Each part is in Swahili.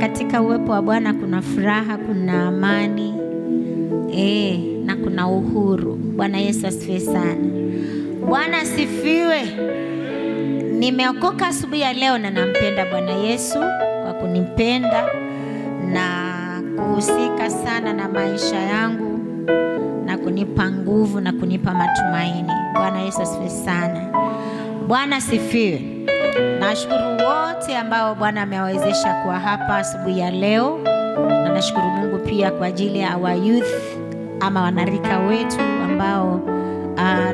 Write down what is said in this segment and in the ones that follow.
katika uwepo wa Bwana kuna furaha, kuna amani, na kuna uhuru. Bwana Yesu asifiwe sana. Bwana asifiwe. Nimeokoka asubuhi ya leo na nampenda Bwana Yesu kwa kunipenda na kuhusika sana na maisha yangu na kunipa nguvu na kunipa matumaini. Bwana Yesu asifiwe sana. Bwana asifiwe. Nashukuru wote ambao Bwana amewawezesha kuwa hapa asubuhi ya leo, na nashukuru Mungu pia kwa ajili ya our youth ama wanarika wetu ambao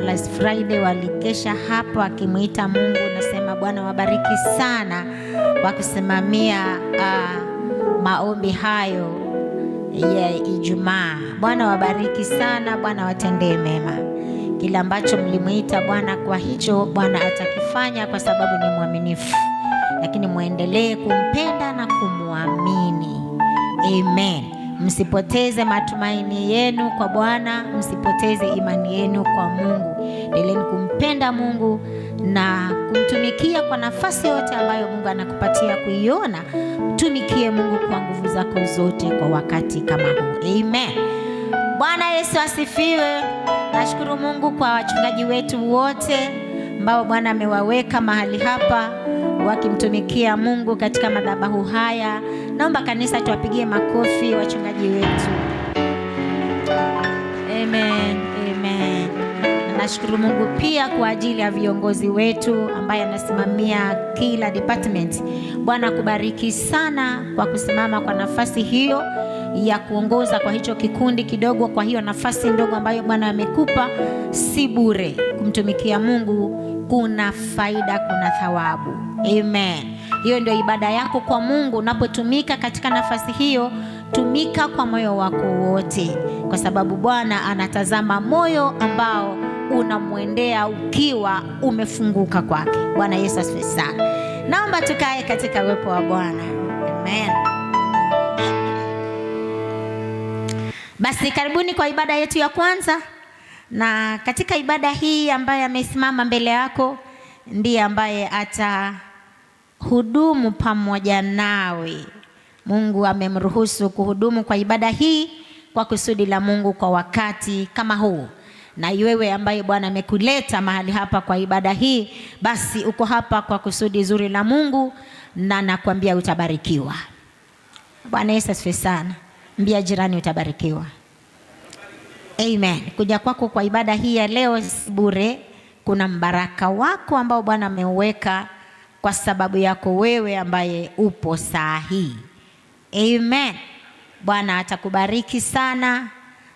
last Friday walikesha hapa wakimuita Mungu. Nasema Bwana wabariki sana kwa kusimamia maombi hayo ya Ijumaa. Bwana wabariki sana, Bwana watendee mema. Kila ambacho mlimuita Bwana kwa hicho, Bwana atakifanya kwa sababu ni mwaminifu. Lakini muendelee kumpenda na kumwamini. Amen. Msipoteze matumaini yenu kwa Bwana, msipoteze imani yenu kwa Mungu. Endeleeni kumpenda Mungu na kumtumikia kwa nafasi yote ambayo Mungu anakupatia kuiona. Mtumikie Mungu kwa nguvu zako zote kwa wakati kama huu. Amen. Bwana Yesu asifiwe. Nashukuru Mungu kwa wachungaji wetu wote ambao Bwana amewaweka mahali hapa wakimtumikia Mungu katika madhabahu haya. Naomba kanisa tuwapigie makofi wachungaji wetu. Amen. Amen. Na nashukuru Mungu pia kwa ajili ya viongozi wetu ambaye anasimamia kila department. Bwana kubariki sana kwa kusimama kwa nafasi hiyo ya kuongoza kwa hicho kikundi kidogo, kwa hiyo nafasi ndogo ambayo Bwana amekupa. Si bure kumtumikia Mungu, kuna faida, kuna thawabu. Amen. Hiyo ndio ibada yako kwa Mungu. Unapotumika katika nafasi hiyo, tumika kwa moyo wako wote, kwa sababu Bwana anatazama moyo ambao unamwendea ukiwa umefunguka kwake. Bwana Yesu asifiwe sana. Naomba tukae katika uwepo wa Bwana. Amen. Basi karibuni kwa ibada yetu ya kwanza. Na katika ibada hii ambaye amesimama mbele yako ndiye ambaye atahudumu pamoja nawe. Mungu amemruhusu kuhudumu kwa ibada hii kwa kusudi la Mungu kwa wakati kama huu. Na wewe ambaye Bwana amekuleta mahali hapa kwa ibada hii, basi uko hapa kwa kusudi zuri la Mungu, na nakwambia utabarikiwa. Bwana Yesu asifiwe sana. Mbia jirani utabarikiwa. Amen. Kuja kwako kwa ibada hii ya leo si bure. Kuna mbaraka wako ambao Bwana ameuweka kwa sababu yako wewe ambaye upo saa hii. Amen. Bwana atakubariki sana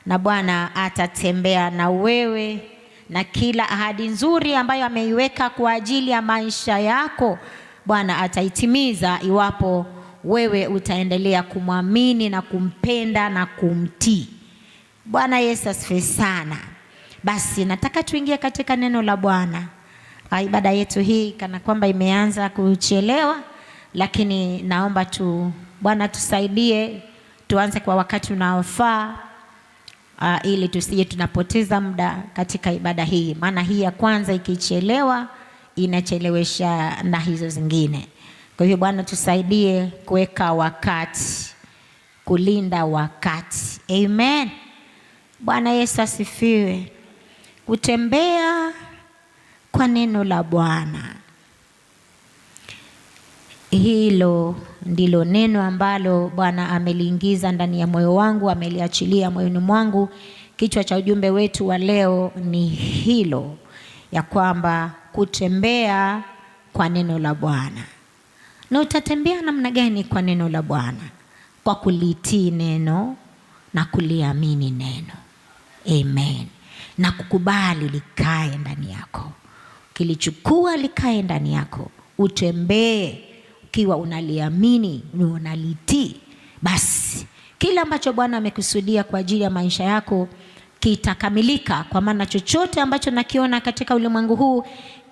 na Bwana atatembea na wewe, na kila ahadi nzuri ambayo ameiweka kwa ajili ya maisha yako Bwana ataitimiza iwapo wewe utaendelea kumwamini na kumpenda na kumtii. Bwana Yesu asifiwe sana. Basi nataka tuingie katika neno la Bwana. Ibada yetu hii kana kwamba imeanza kuchelewa, lakini naomba Bwana tusaidie tuanze kwa wakati unaofaa, ili tusije tunapoteza muda katika ibada hii. Maana hii ya kwanza ikichelewa inachelewesha na hizo zingine. Kwa hivyo Bwana tusaidie kuweka wakati, kulinda wakati. Amen. Bwana Yesu asifiwe. Kutembea kwa neno la Bwana, hilo ndilo neno ambalo Bwana ameliingiza ndani ya moyo wangu, ameliachilia moyoni mwangu. Kichwa cha ujumbe wetu wa leo ni hilo, ya kwamba kutembea kwa neno la Bwana. Na utatembea namna gani kwa neno la Bwana? Kwa kulitii neno na kuliamini neno. Amen. Na kukubali likae ndani yako. Kilichukua likae ndani yako. Utembee ukiwa unaliamini na unalitii. Basi kila ambacho Bwana amekusudia kwa ajili ya maisha yako kitakamilika, kwa maana chochote ambacho nakiona katika ulimwengu huu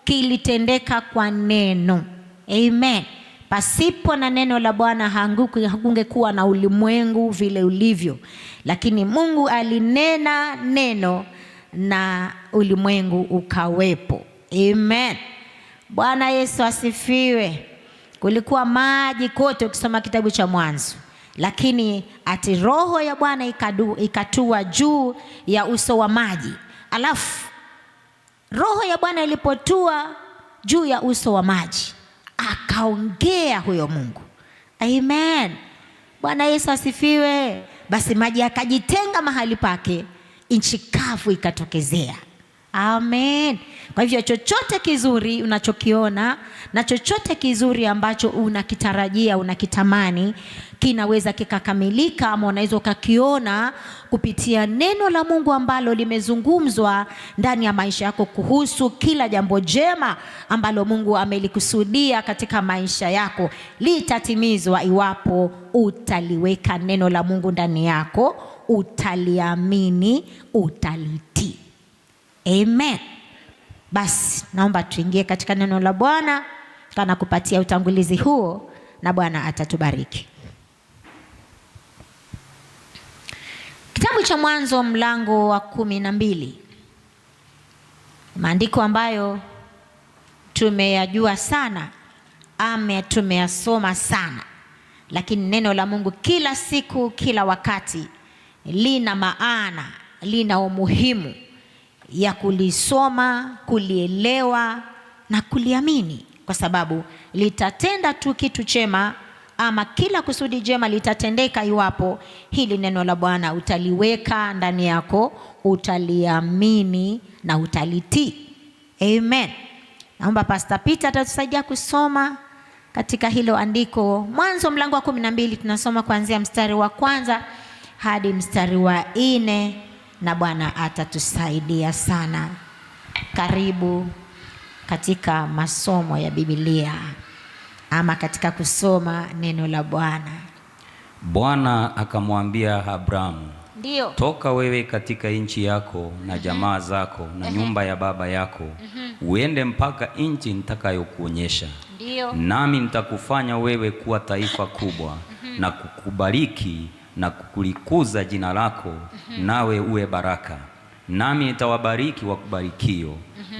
kilitendeka kwa neno. Amen. Pasipo na neno la Bwana hakungekuwa na ulimwengu vile ulivyo. Lakini Mungu alinena neno na ulimwengu ukawepo. Amen. Bwana Yesu asifiwe. kulikuwa maji kote ukisoma kitabu cha Mwanzo. Lakini ati roho ya Bwana ikatua juu ya uso wa maji. Alafu roho ya Bwana ilipotua juu ya uso wa maji, akaongea huyo Mungu. Amen. Bwana Yesu asifiwe. Basi maji yakajitenga mahali pake, nchi kavu ikatokezea. Amen. Kwa hivyo chochote kizuri unachokiona na chochote kizuri ambacho unakitarajia, unakitamani, kinaweza kikakamilika, ama unaweza ukakiona kupitia neno la Mungu ambalo limezungumzwa ndani ya maisha yako kuhusu kila jambo jema ambalo Mungu amelikusudia katika maisha yako. Litatimizwa iwapo utaliweka neno la Mungu ndani yako, utaliamini, utalitii. Amen. Basi naomba tuingie katika neno la Bwana. Kana kupatia utangulizi huo, na Bwana atatubariki. Kitabu cha Mwanzo mlango wa 12. Maandiko ambayo tumeyajua sana, tumeyasoma sana, lakini neno la Mungu kila siku, kila wakati lina maana, lina umuhimu ya kulisoma, kulielewa na kuliamini, kwa sababu litatenda tu kitu chema, ama kila kusudi jema litatendeka iwapo hili neno la Bwana utaliweka ndani yako, utaliamini na utalitii. Amen. Naomba Pastor Peter atatusaidia kusoma katika hilo andiko. Mwanzo mlango wa 12, tunasoma kuanzia mstari wa 1 hadi mstari wa 4, na Bwana atatusaidia sana. Karibu katika masomo ya Biblia, ama katika kusoma neno la Bwana. Bwana akamwambia Abrahamu, ndio, toka wewe katika nchi yako na jamaa zako na nyumba ya baba yako, uende mpaka nchi nitakayokuonyesha. Ndio. Nami nitakufanya wewe kuwa taifa kubwa, na kukubariki na kukulikuza jina lako, nawe uwe baraka. Nami nitawabariki wakubarikio,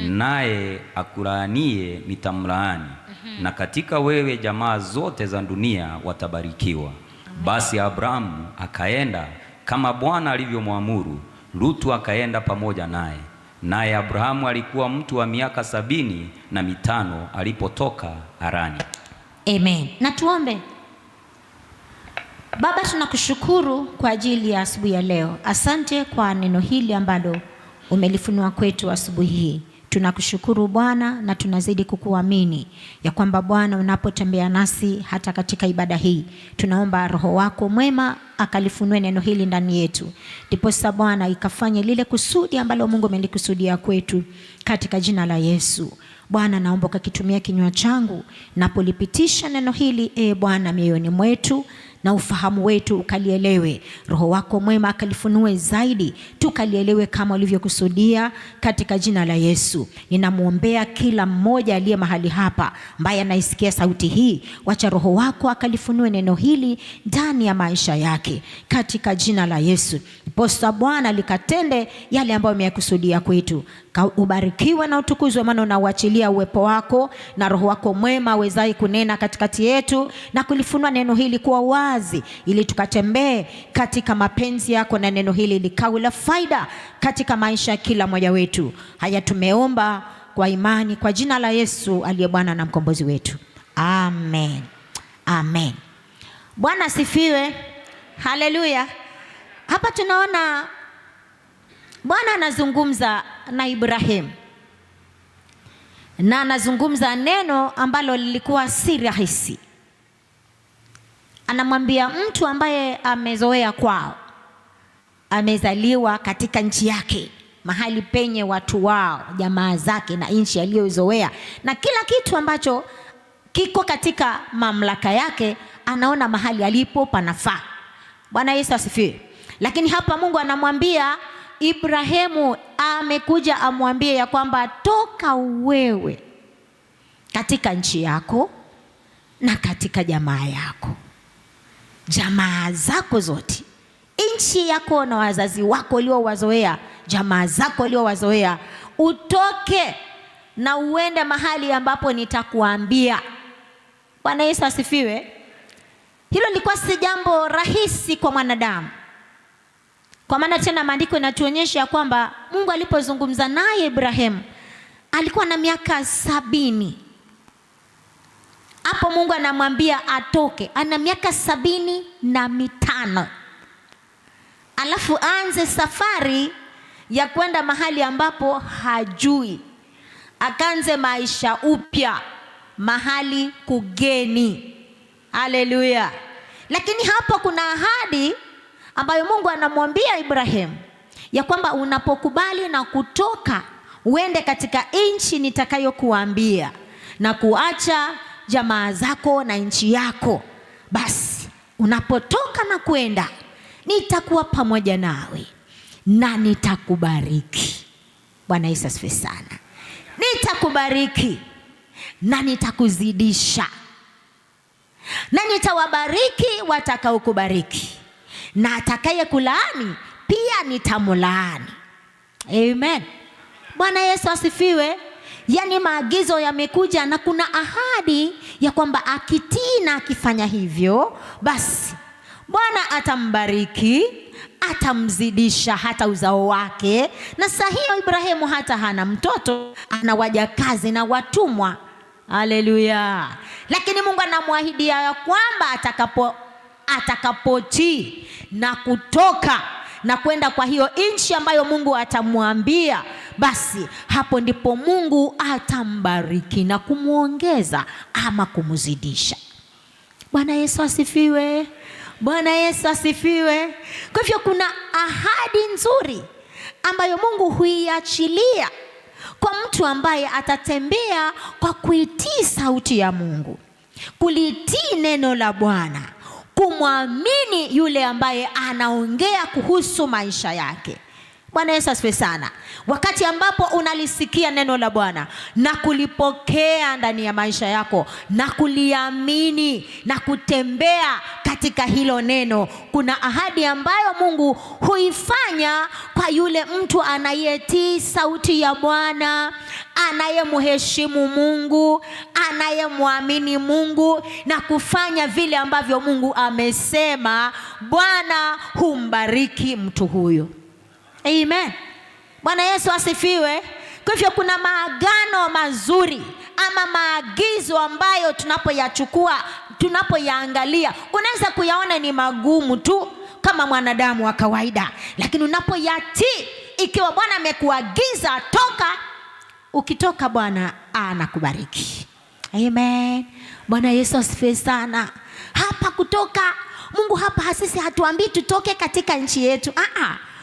naye akulaanie nitamlaani, na katika wewe jamaa zote za dunia watabarikiwa. Basi Abrahamu akaenda kama Bwana alivyomwamuru. Lutu akaenda pamoja naye. Naye Abrahamu alikuwa mtu wa miaka 75 alipotoka Harani. Amen. Na tuombe. Baba, tunakushukuru kwa ajili ya asubuhi ya leo. Asante kwa neno hili ambalo umelifunua kwetu asubuhi hii. Tunakushukuru Bwana, na tunazidi kukuamini ya kwamba Bwana unapotembea nasi hata katika ibada hii, tunaomba Roho wako mwema akalifunue neno hili ndani yetu, ndipo sasa Bwana ikafanye lile kusudi ambalo Mungu amelikusudia kwetu, katika jina la Yesu. Bwana, naomba ukakitumia kinywa changu napolipitisha neno hili, Bwana, mioyoni mwetu na ufahamu wetu ukalielewe. Roho wako mwema akalifunue zaidi, tukalielewe kama ulivyokusudia, katika jina la Yesu. Ninamuombea kila mmoja aliye mahali hapa ambaye anaisikia sauti hii, wacha Roho wako akalifunue neno hili ndani ya maisha yake, katika jina la Yesu. Posta Bwana likatende yale ambayo umekusudia kwetu. Ubarikiwe na utukuzwe, maana unauachilia uwepo wako na Roho wako mwema awezaye kunena katikati yetu na kulifunua neno hili kuwa wazi, ili tukatembee katika mapenzi yako, na neno hili likawe la faida katika maisha ya kila mmoja wetu. Haya tumeomba kwa imani kwa jina la Yesu aliye Bwana na mkombozi wetu. Amen. Amen. Bwana asifiwe. Haleluya. Hapa tunaona Bwana anazungumza na Ibrahim, na anazungumza neno ambalo lilikuwa si rahisi. Anamwambia mtu ambaye amezoea kwao, amezaliwa katika nchi yake, mahali penye watu wao, jamaa zake na nchi aliyozoea, na kila kitu ambacho kiko katika mamlaka yake, anaona mahali alipo panafaa. Bwana Yesu asifiwe. Lakini hapa Mungu anamwambia Ibrahimu, amekuja amwambie ya kwamba toka wewe katika nchi yako na katika jamaa yako, jamaa zako zote, nchi yako na wazazi wako uliowazoea, jamaa zako uliowazoea, utoke na uende mahali ambapo nitakuambia. Bwana Yesu asifiwe. Hilo lilikuwa si jambo rahisi kwa mwanadamu. Kwa maana tena maandiko yanatuonyesha kwamba Mungu alipozungumza naye Ibrahimu alikuwa na miaka 70. Hapo Mungu anamwambia atoke, ana miaka 75. Alafu aanze safari ya kwenda mahali ambapo hajui. Akaanze maisha upya mahali kugeni. Haleluya. Lakini hapo kuna ahadi ambayo Mungu anamwambia Ibrahimu ya kwamba unapokubali na kutoka uende katika nchi nitakayokuambia na kuacha jamaa zako na nchi yako, basi unapotoka na kwenda nitakuwa pamoja nawe na nitakubariki. Bwana Yesu asifiwe sana. Nitakubariki na nitakuzidisha, na nitawabariki watakaokubariki, na atakaye kulaani pia nitamlaani. Amen. Bwana Yesu asifiwe. Yaani maagizo yamekuja na kuna ahadi ya kwamba akitii na akifanya hivyo, basi Bwana atambariki, atamzidisha hata uzao wake. Na saa hiyo Ibrahimu hata hana mtoto, ana wajakazi na watumwa. Haleluya. Lakini Mungu anamwahidia ya kwamba atakapotii na kutoka na kwenda kwa hiyo nchi ambayo Mungu atamwambia, basi hapo ndipo Mungu atambariki na kumuongeza ama kumzidisha. Bwana Yesu asifiwe. Bwana Yesu asifiwe. Kwa hivyo kuna ahadi nzuri ambayo Mungu huiachilia kwa mtu ambaye atatembea kwa kuitii sauti ya Mungu, kulitii neno la Bwana, kumwamini yule ambaye anaongea kuhusu maisha yake. Bwana Yesu asifiwe sana. Wakati ambapo unalisikia neno la Bwana na kulipokea ndani ya maisha yako na kuliamini na kutembea katika hilo neno, kuna ahadi ambayo Mungu huifanya kwa yule mtu anayetii sauti ya Bwana, anayemheshimu Mungu, anayemwamini Mungu na kufanya vile ambavyo Mungu amesema. Bwana humbariki mtu huyo. Amen. Bwana Yesu asifiwe. Kwa hivyo kuna maagano mazuri ama maagizo ambayo tunapoyachukua, tunapoyaangalia, unaweza kuyaona ni magumu tu kama mwanadamu wa kawaida, lakini unapoyatii, ikiwa Bwana amekuagiza toka, ukitoka Bwana anakubariki. Amen. Bwana Yesu asifiwe sana. Hapa kutoka, Mungu hapa sisi hatuambii tutoke katika nchi yetu.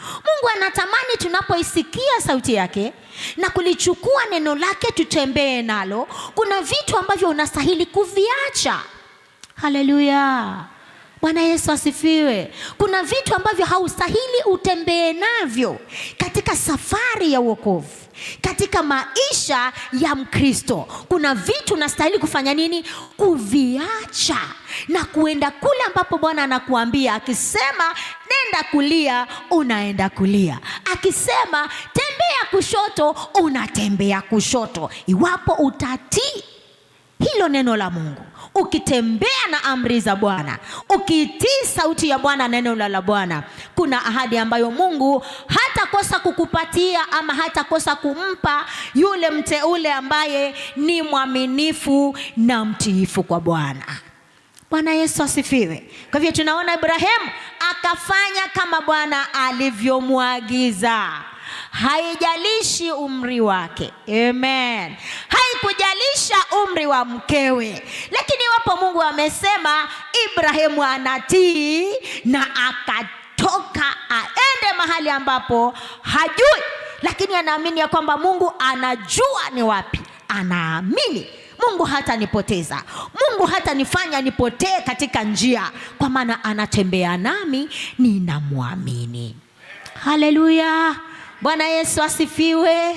Mungu anatamani tunapoisikia sauti yake na kulichukua neno lake tutembee nalo. Kuna vitu ambavyo unastahili kuviacha. Haleluya. Bwana Yesu asifiwe. Kuna vitu ambavyo haustahili utembee navyo katika safari ya wokovu, katika maisha ya Mkristo. Kuna vitu unastahili kufanya nini? Kuviacha na kuenda kule ambapo Bwana anakuambia. Akisema nenda kulia, unaenda kulia. Akisema tembea kushoto, unatembea kushoto. Iwapo utatii hilo neno la Mungu, ukitembea na amri za Bwana, ukitii sauti ya Bwana, neno la Bwana, kuna ahadi ambayo Mungu hatakosa kukupatia ama hatakosa kumpa yule mteule ambaye ni mwaminifu na mtiifu kwa Bwana. Bwana Yesu asifiwe. Kwa hivyo tunaona Ibrahimu akafanya kama Bwana alivyomwagiza. Haijalishi umri wake. Amen. Haikujalisha umri wa mkewe. Lakini wapo Mungu amesema Ibrahimu anatii na akatoka aende mahali ambapo hajui, lakini anaamini ya kwamba Mungu anajua ni wapi. Anaamini Mungu hatanipoteza, Mungu hatanifanya nipotee katika njia, kwa maana anatembea nami, ninamwamini. Haleluya. Bwana Yesu asifiwe.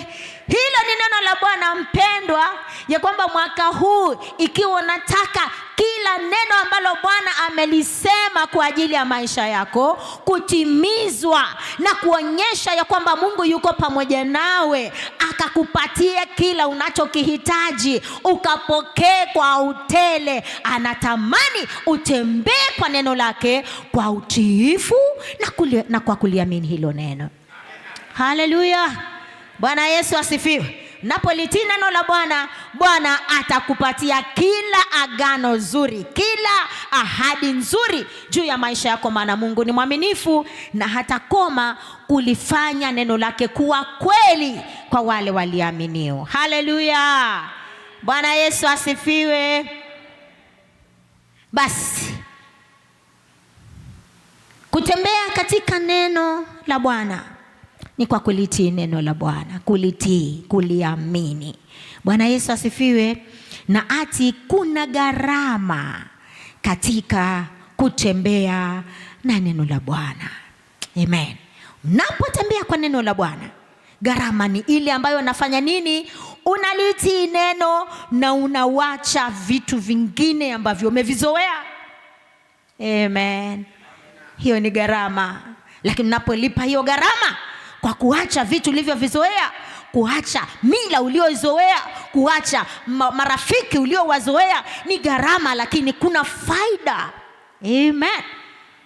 Hilo ni neno la Bwana mpendwa, ya kwamba mwaka huu ikiwa unataka kila neno ambalo Bwana amelisema kwa ajili ya maisha yako kutimizwa na kuonyesha ya kwamba Mungu yuko pamoja nawe, akakupatia kila unachokihitaji, ukapokee kwa utele. Anatamani utembee kwa neno lake kwa utiifu na kwa kuliamini hilo neno. Haleluya. Bwana Yesu asifiwe. Napolitii neno la Bwana, Bwana atakupatia kila agano zuri, kila ahadi nzuri juu ya maisha yako, maana Mungu ni mwaminifu na hatakoma kulifanya neno lake kuwa kweli kwa wale waliaminio. Haleluya. Bwana Yesu asifiwe. Basi kutembea katika neno la Bwana ni kwa kulitii neno la Bwana, kulitii, kuliamini. Bwana Yesu asifiwe. Na ati kuna gharama katika kutembea na neno la Bwana. Amen. Unapotembea kwa neno la Bwana, gharama ni ile ambayo unafanya nini? Unalitii neno na unawacha vitu vingine ambavyo umevizoea. Amen. Hiyo ni gharama. Lakini unapolipa hiyo gharama kwa kuacha vitu ulivyovizoea, kuacha mila uliozoea, kuacha marafiki uliowazoea, ni gharama, lakini kuna faida. Amen.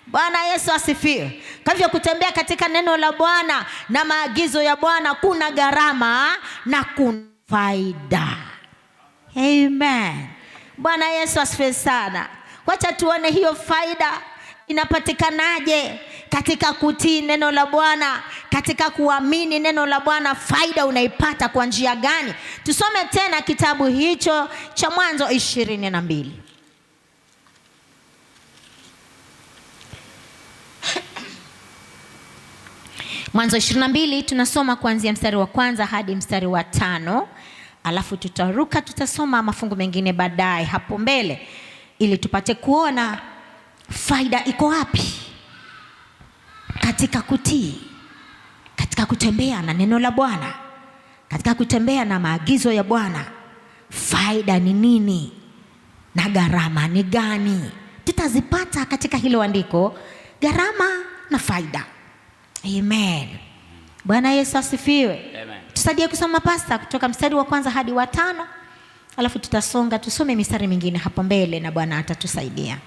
Bwana Yesu asifiwe. Kwa hivyo kutembea katika neno la Bwana na maagizo ya Bwana kuna gharama na kuna faida. Amen. Bwana Yesu asifiwe sana. Wacha tuone hiyo faida inapatikanaje katika kutii neno la Bwana, katika kuamini neno la Bwana. Faida unaipata kwa njia gani? Tusome tena kitabu hicho cha Mwanzo 22. Mwanzo 22 tunasoma kuanzia mstari wa 1 hadi mstari wa 5. Alafu tutaruka, tutasoma mafungu mengine baadaye hapo mbele, ili tupate kuona faida iko wapi katika kutii, katika kutembea na neno la Bwana, katika kutembea na maagizo ya Bwana. Faida ni nini na gharama ni gani? Tutazipata katika hilo andiko, gharama na faida. Amen. Bwana Yesu asifiwe. Amen. Tusaidie kusoma pasta kutoka mstari wa 1 hadi wa 5. Alafu tutasonga tusome mistari mingine hapo mbele na Bwana atatusaidia.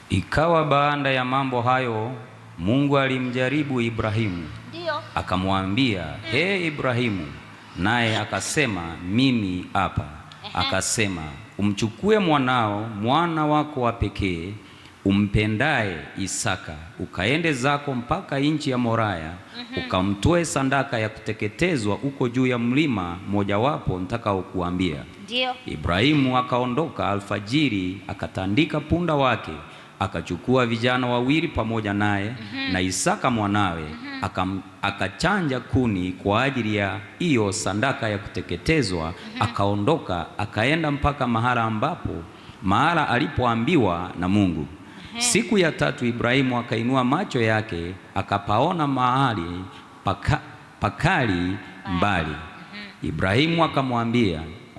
Ikawa baada ya mambo hayo, Mungu alimjaribu Ibrahimu. Ndio. Akamwambia, "He Ibrahimu," naye akasema, "Mimi hapa." Akasema, "Umchukue mwanao, mwana wako wa pekee, umpendaye Isaka, ukaende zako mpaka nchi ya Moraya, ukamtoe sadaka ya kuteketezwa uko juu ya mlima mojawapo nitakaokuambia." Ndio. Ibrahimu akaondoka alfajiri, akatandika punda wake, akachukua vijana wawili pamoja naye na Isaka mwanawe, akachanja kuni kwa ajili ya hiyo sadaka ya kuteketezwa. Akaondoka akaenda mpaka mahala alipoambiwa na Mungu. Siku ya 3 Ibrahimu akainua macho yake, akapaona mahali pakali mbali. Ibrahimu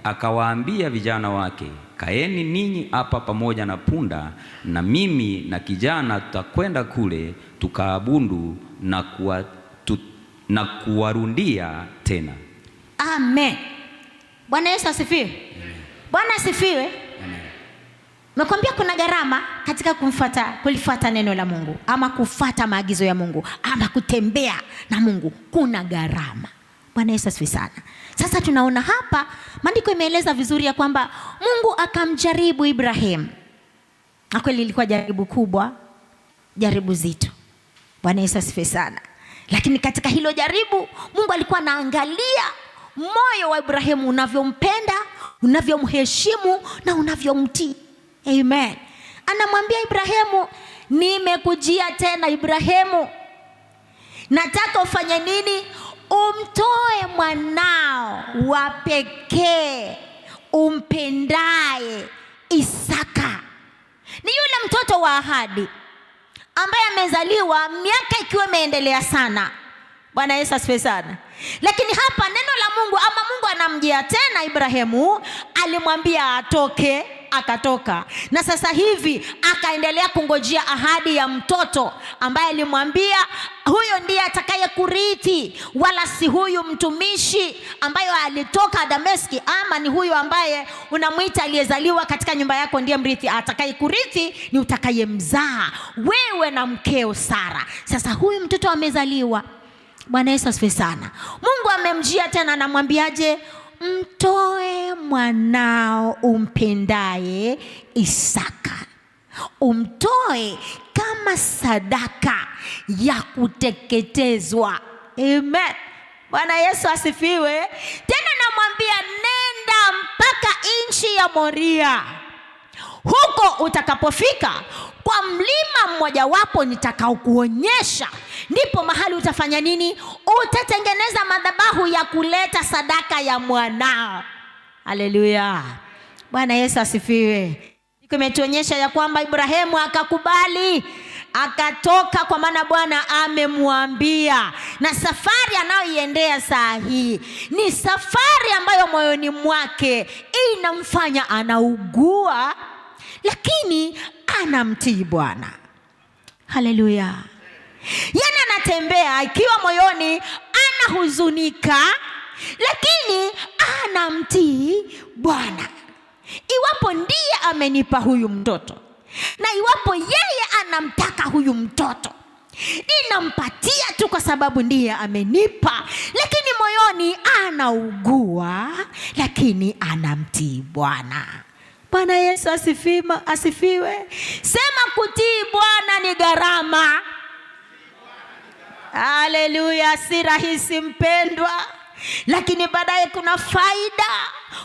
akawaambia vijana wake, "Kaeni ninyi hapa pamoja na punda, na mimi na kijana tutakwenda kule tukaabudu na kuwarundia tena." Amen. Bwana Yesu asifiwe. Bwana asifiwe. Nakwambia kuna gharama katika kulifuata neno la Mungu, ama kufuata maagizo ya Mungu, ama kutembea na Mungu. Kuna gharama. Bwana Yesu asifiwe sana. Sasa tunaona hapa maandiko imeeleza vizuri ya kwamba Mungu akamjaribu Ibrahim. Na kweli ilikuwa jaribu kubwa, jaribu zito. Bwana Yesu asifiwe sana. Lakini katika hilo jaribu, Mungu alikuwa anaangalia moyo wa Ibrahimu, unavyompenda, unavyomheshimu na unavyomtii. Amen. Anamwambia Ibrahimu, "Nimekujia tena Ibrahimu. Nataka ufanye nini? Umtoe mwanao wa pekee umpendaye Isaka." Ni yule mtoto wa ahadi ambaye amezaliwa miaka ikiwa imeendelea sana, Bwana Yesu asifiwe sana. Lakini hapa neno la Mungu ama Mungu anamjia tena Ibrahimu, alimwambia atoke, akatoka. Na sasa hivi akaendelea kungojea ahadi ya mtoto ambaye alimwambia huyo ndiye atakaye kurithi, wala si huyu mtumishi ambaye alitoka Dameski, ama ni huyu ambaye unamuita aliyezaliwa katika nyumba yako ndiye mrithi. Atakaye kurithi ni utakaye mzaa wewe na mkeo Sara. Sasa huyu mtoto amezaliwa. Bwana Yesu asifiwe sana. Mungu amemjia tena, anamwambiaje? Mtoe mwanao umpendaye Isaka, umtoe kama sadaka ya kuteketezwa. Amen. Bwana Yesu asifiwe. Tena namwambia nenda mpaka nchi ya Moria. Huko utakapofika kwa mlima mmoja wapo nitakao kuonyesha, ndipo mahali utafanya nini? Utatengeneza madhabahu ya kuleta sadaka ya mwanao. Haleluya. Bwana Yesu asifiwe. Imetuonyesha ya kwamba Ibrahimu akakubali, akatoka, kwa maana Bwana amemwambia. Na safari anayoiendea saa hii ni safari ambayo moyoni mwake inamfanya anaugua, lakini anamtii Bwana. Haleluya. Yana anatembea ikiwa moyoni anahuzunika, lakini anamtii Bwana. Iwapo ndiye amenipa huyu mtoto, na iwapo yeye anamtaka huyu mtoto, ninampatia tu kwa sababu ndiye amenipa, lakini moyoni anaugua, lakini anamtii Bwana. Bwana Yesu asifiwe. Sema kutii Bwana ni gharama. Haleluya. Si rahisi mpendwa, lakini baadaye kuna faida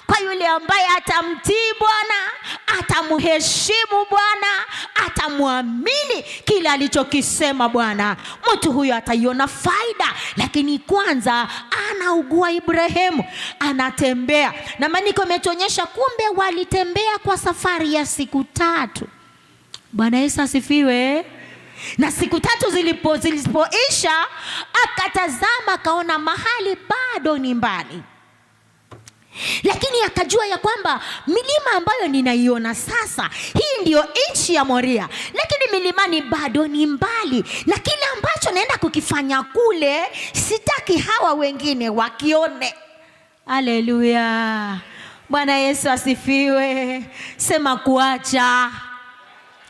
kwa yule ambaye atamtii Bwana, atamheshimu Bwana, atamwamini kile alichokisema Bwana. Mtu huyo ataiona faida. Lakini kwanza anaugua. Ibrahimu anatembea, na maandiko yametuonyesha kumbe walitembea kwa safari ya siku 3. Bwana Yesu asifiwe. Na siku 3 zilipoisha, akatazama akaona mahali bado ni mbali, lakini akajua ya kwamba milima ambayo ninaiona sasa, hii ndiyo nchi ya Moria, lakini milimani bado ni mbali, na kile ambacho naenda kukifanya kule sitaki hawa wengine wakione. Haleluya. Bwana Yesu asifiwe. Sema kuacha.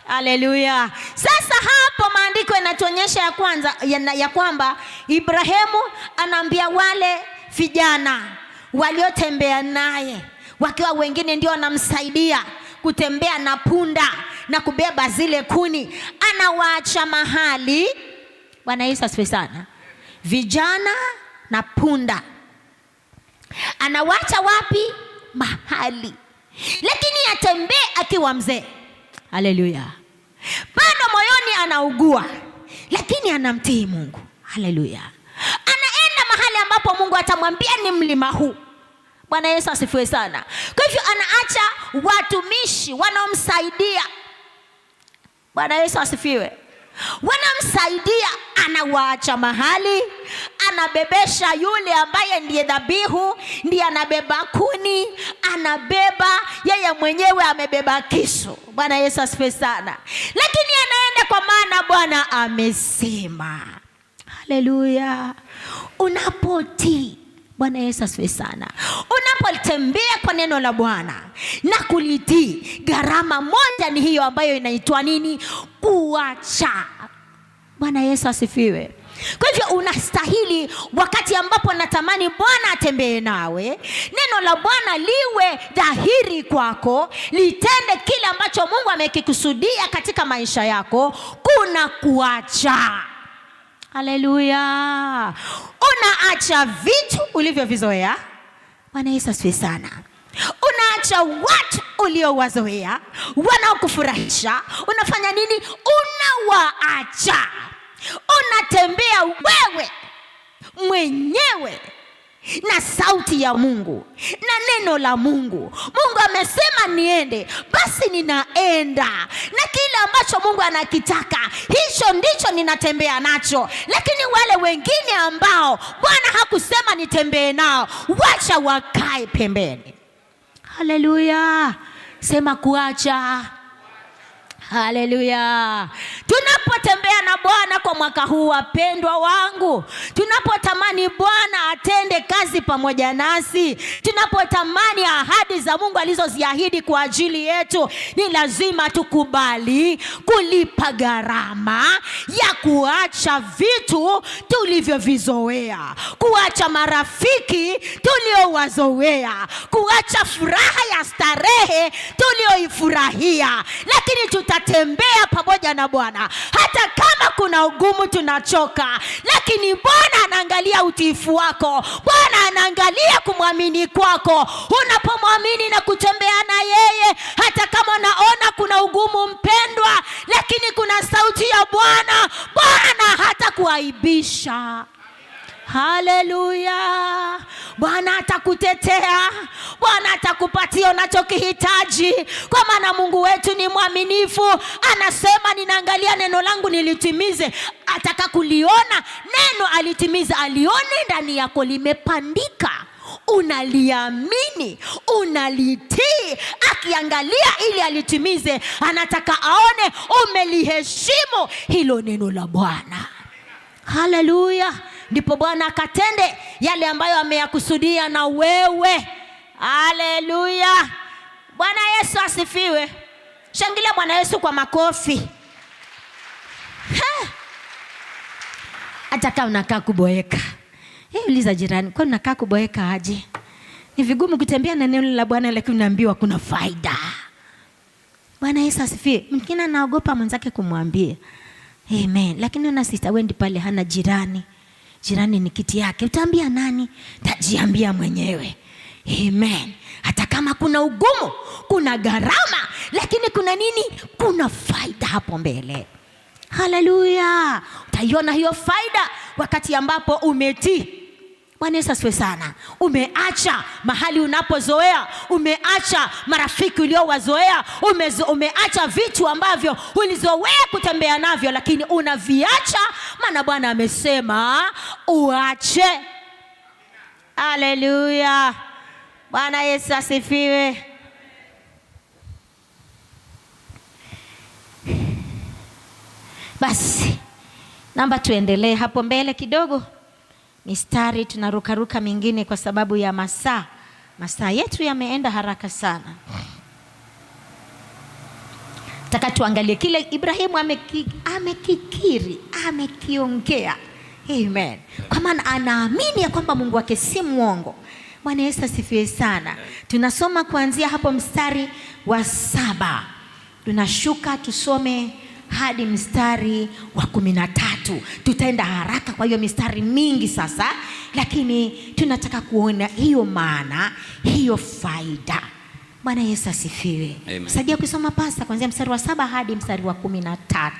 Haleluya. Sasa hapo maandiko yanatuonyesha ya kwamba Ibrahimu anaambia wale vijana waliotembea naye, wakiwa wengine ndio wanamsaidia kutembea na punda na kubeba zile kuni, anawaacha mahali. Bwana Yesu asifiwe sana. Vijana na punda anawacha wapi? Mahali. Lakini atembee akiwa mzee. Haleluya. Bado moyoni anaugua, lakini anamtii Mungu. Haleluya. Anaenda mahali ambapo Mungu atamwambia ni mlima huu. Bwana Yesu asifiwe sana. Kwa hivyo anaacha watumishi wanaomsaidia. Bwana Yesu asifiwe. Wanamsaidia, anawaacha mahali, anabebesha yule ambaye ndiye dhabihu, ndiye anabeba kuni, anabeba yeye mwenyewe, amebeba kisu. Bwana Yesu asifiwe sana. Lakini anaenda kwa maana Bwana amesema. Haleluya. Unapotii, Bwana Yesu asifiwe sana, unapotembea kwa neno la Bwana na kulitii, gharama moja ni hiyo ambayo inaitwa nini? Kuacha. Bwana Yesu asifiwe. Kwa hivyo unastahili, wakati ambapo natamani Bwana atembee nawe, neno la Bwana liwe dhahiri kwako, litende kile ambacho Mungu amekikusudia katika maisha yako, kuna kuacha. Haleluya. Unaacha vitu ulivyovizoea. Bwana Yesu asifiwe sana. Unaacha watu uliowazoea wanaokufurahisha. Unafanya nini? Unawaacha. Unatembea wewe mwenyewe na sauti ya Mungu na neno la Mungu. Mungu amesema niende, basi ninaenda, na kile ambacho Mungu anakitaka hicho ndicho ninatembea nacho. Lakini wale wengine ambao Bwana hakusema nitembee nao, wacha wakae pembeni. Haleluya, sema kuacha. Haleluya. Tunapotembea na Bwana kwa mwaka huu, wapendwa wangu, tunapotamani Bwana atende kazi pamoja nasi, tunapotamani ahadi za Mungu alizoziahidi kwa ajili yetu, ni lazima tukubali kulipa gharama ya kuacha vitu tulivyovizoea, kuacha marafiki tuliowazoea, kuacha furaha ya starehe tulioifurahia. Lakini tutatembea pamoja na Bwana hata kama kuna ugumu, tunachoka, lakini Bwana anaangalia utiifu wako. Bwana anaangalia kumwamini kwako. Unapomwamini na kutembea na yeye, hata kama unaona kuna ugumu, mpendwa, lakini kuna sauti ya Bwana, Bwana hata kuaibisha. Haleluya. Bwana atakutetea, Bwana atakupatia unachokihitaji, kwa maana Mungu wetu ni mwaminifu. Anasema ninaangalia neno langu nilitimize. Ataka kuliona neno alitimiza, alione ndani yako limepandika, unaliamini, unalitii. Akiangalia ili alitimize, anataka aone umeliheshimu hilo neno la Bwana. Haleluya. Ndipo Bwana akatende yale ambayo ameyakusudia na wewe. Haleluya. Bwana Yesu asifiwe. Shangilia Bwana Yesu kwa makofi. Hata kama unakaa kuboeka, uliza jirani, kwa unakaa kuboeka aje? Ni vigumu kutembea na neno la Bwana, lakini unaambiwa kuna faida. Bwana Yesu asifiwe. Mwingine anaogopa mwenzake kumwambia. Amen. Lakini una sister wendi pale hana jirani. Jirani ni kiti yake. Utaambia nani? Tajiambia mwenyewe. Amen. Hata kama kuna ugumu, kuna gharama, lakini kuna nini? Kuna faida hapo mbele. Haleluya. Utaiona hiyo faida wakati ambapo umetii. Bwana Yesu asifiwe sana. Umeacha mahali unapozoea, umeacha marafiki uliowazoea, umeacha vitu ambavyo ulizoea kutembea navyo, lakini unaviacha maana Bwana amesema uache. Haleluya. Bwana Yesu asifiwe. Basi naomba tuendelee hapo mbele kidogo. Mistari tunarukaruka mingine kwa sababu ya masaa yetu yameenda haraka sana. Nataka tuangalie kile Ibrahimu amekikiri, amekiongea. Amen. Kwa maana anaamini ya kwamba Mungu wake si mwongo. Bwana Yesu asifiwe sana. Tunasoma kuanzia hapo mstari wa 7. Tunashuka tusome hadi mstari wa 13. Tutaenda haraka kwa hiyo mistari mingi sasa, lakini tunataka kuona hiyo maana, hiyo faida. Bwana Yesu asifiwe. Saidia kusoma pasta kuanzia mstari wa 7 hadi mstari wa 13.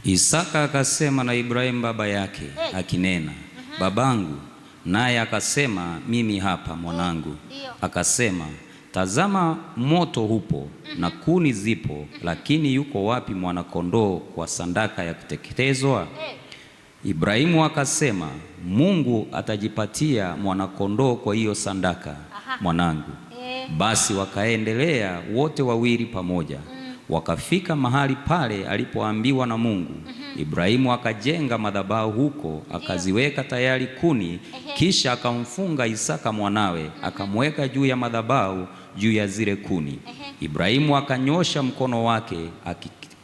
Isaka akasema na Ibrahimu baba yake akinena, babangu. Naye akasema, mimi hapa mwanangu. Akasema, tazama moto hupo na kuni zipo, lakini yuko wapi mwanakondoo kwa sadaka ya kuteketezwa? Ibrahimu akasema, Mungu atajipatia mwanakondoo kwa hiyo sadaka, mwanangu. Basi wakaendelea wote wawili pamoja. Wakafika mahali pale alipoambiwa na Mungu. Ibrahimu akajenga madhabahu huko, akaziweka tayari kuni, kisha akamfunga Isaka mwanawe, akamweka juu ya madhabahu juu ya zile kuni. Ibrahimu akanyosha mkono wake,